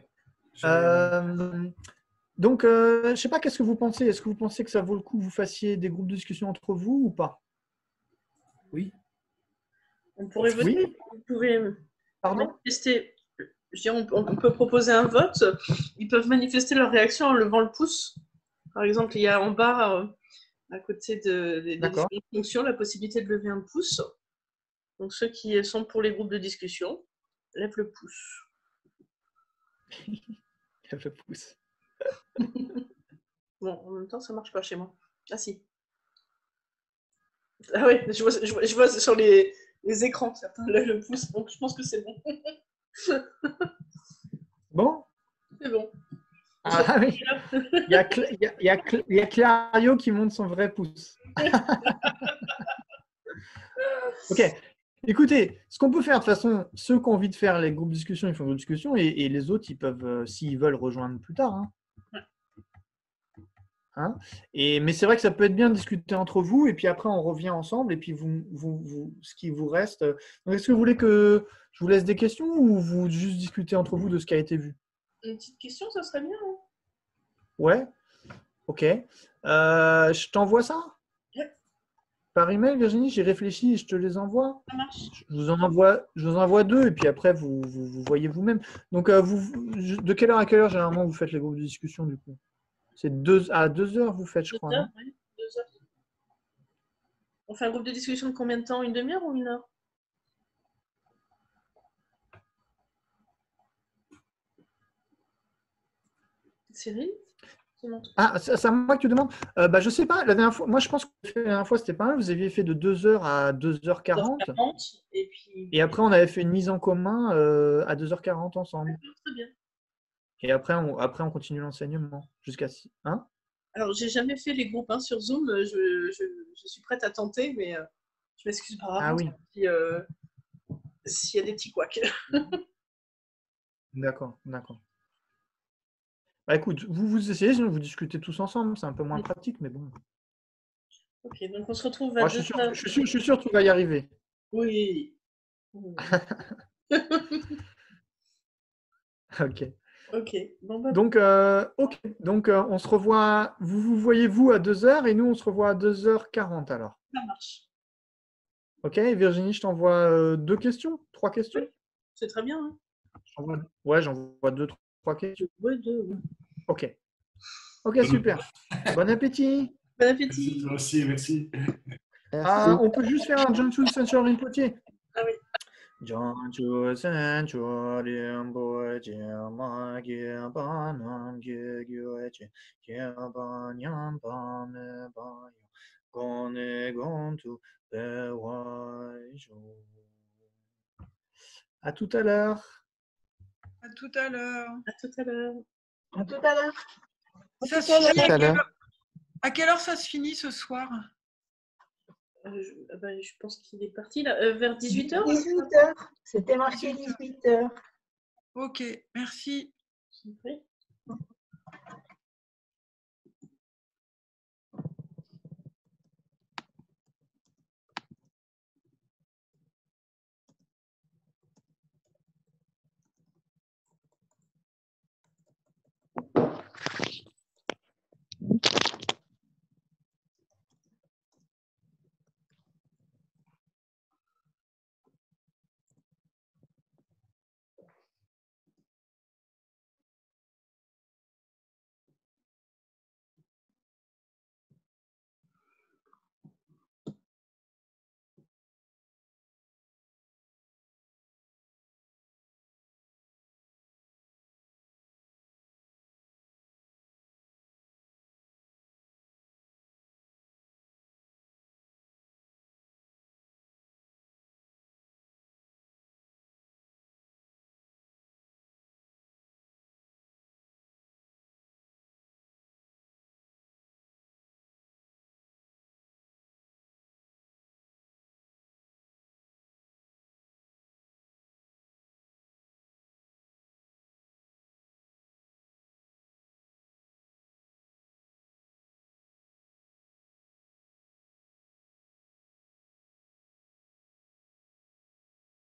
Donc, je ne sais pas, qu'est-ce que vous pensez? Est-ce que vous pensez que ça vaut le coup que vous fassiez des groupes de discussion entre vous ou pas? Oui. On pourrait voter. Oui. Vous pouvez Pardon? manifester. Je dirais, on peut proposer un vote. Ils peuvent manifester leur réaction en levant le pouce. Par exemple, il y a en bas, à côté des différentes fonctions, la possibilité de lever un pouce. Donc, ceux qui sont pour les groupes de discussion, lèvent le pouce. Lève le pouce. Bon, en même temps, ça ne marche pas chez moi. Ah si. Ah oui, je vois sur les écrans, certains lèvent le pouce, donc je pense que c'est bon. Bon? C'est bon. Ah oui. Il y a Clario qui monte son vrai pouce. Ok. Écoutez, ce qu'on peut faire, de toute façon, ceux qui ont envie de faire les groupes de discussion, ils font des groupes de discussion, et les autres, ils peuvent, s'ils veulent, rejoindre plus tard. Hein. Mais c'est vrai que ça peut être bien de discuter entre vous, et puis après, on revient ensemble, et puis ce qui vous reste. Est-ce que vous voulez que je vous laisse des questions, ou vous juste discutez entre vous de ce qui a été vu? Une petite question, ça serait bien. Hein. Ouais. Ok. Je t'envoie ça? Par email, Virginie, j'ai réfléchi et je te les envoie. Ça marche. Je vous en envoie 2 et puis après, vous voyez vous-même. Donc, de quelle heure à quelle heure, généralement, vous faites les groupes de discussion du coup? C'est à 2 heures, vous faites, je crois. 2 heures, oui. 2 heures. On fait un groupe de discussion de combien de temps? Une demi-heure ou 1 heure? Cyril? Ah, c'est à moi que tu demandes? Je sais pas. La dernière fois, moi, je pense que la dernière fois, c'était pas mal. Vous aviez fait de 2 heures à 2h40. Et après, on avait fait une mise en commun à 2h40 ensemble. Très bien. Et après, on continue l'enseignement jusqu'à 6. Hein? Alors, j'ai jamais fait les groupes sur Zoom. Je suis prête à tenter, mais je m'excuse par avance s'il y a des petits couacs. D'accord. Bah, écoute, vous essayez, sinon vous discutez tous ensemble. C'est un peu moins pratique, mais bon. Ok, donc on se retrouve à 2h. Je suis sûr que tu vas y arriver. Oui. Ok. Bon, Donc, on se revoit. Vous voyez vous à 2h et nous, on se revoit à 2h40 alors. Ça marche. Ok, Virginie, je t'envoie 2 questions, 3 questions. Oui, c'est très bien. Hein. J'envoie 2, 3 questions. Oui, 2. Ok, super. Bon appétit. Bon appétit. Toi aussi, merci. On peut juste faire un Janchu Senchor Rinpoche. Ah oui. Janchu Senchor Rinpoche, ma Gyepanam Gyegyeche, Gyepanyam Pame Bayo, Gone Gontu Bewajo. À tout à l'heure. À tout à l'heure. À tout à l'heure. À tout à l'heure. À quelle heure ça se finit ce soir? Je pense qu'il est parti là, vers 18h. 18h. C'était marqué 18h. Ok, merci. Oui.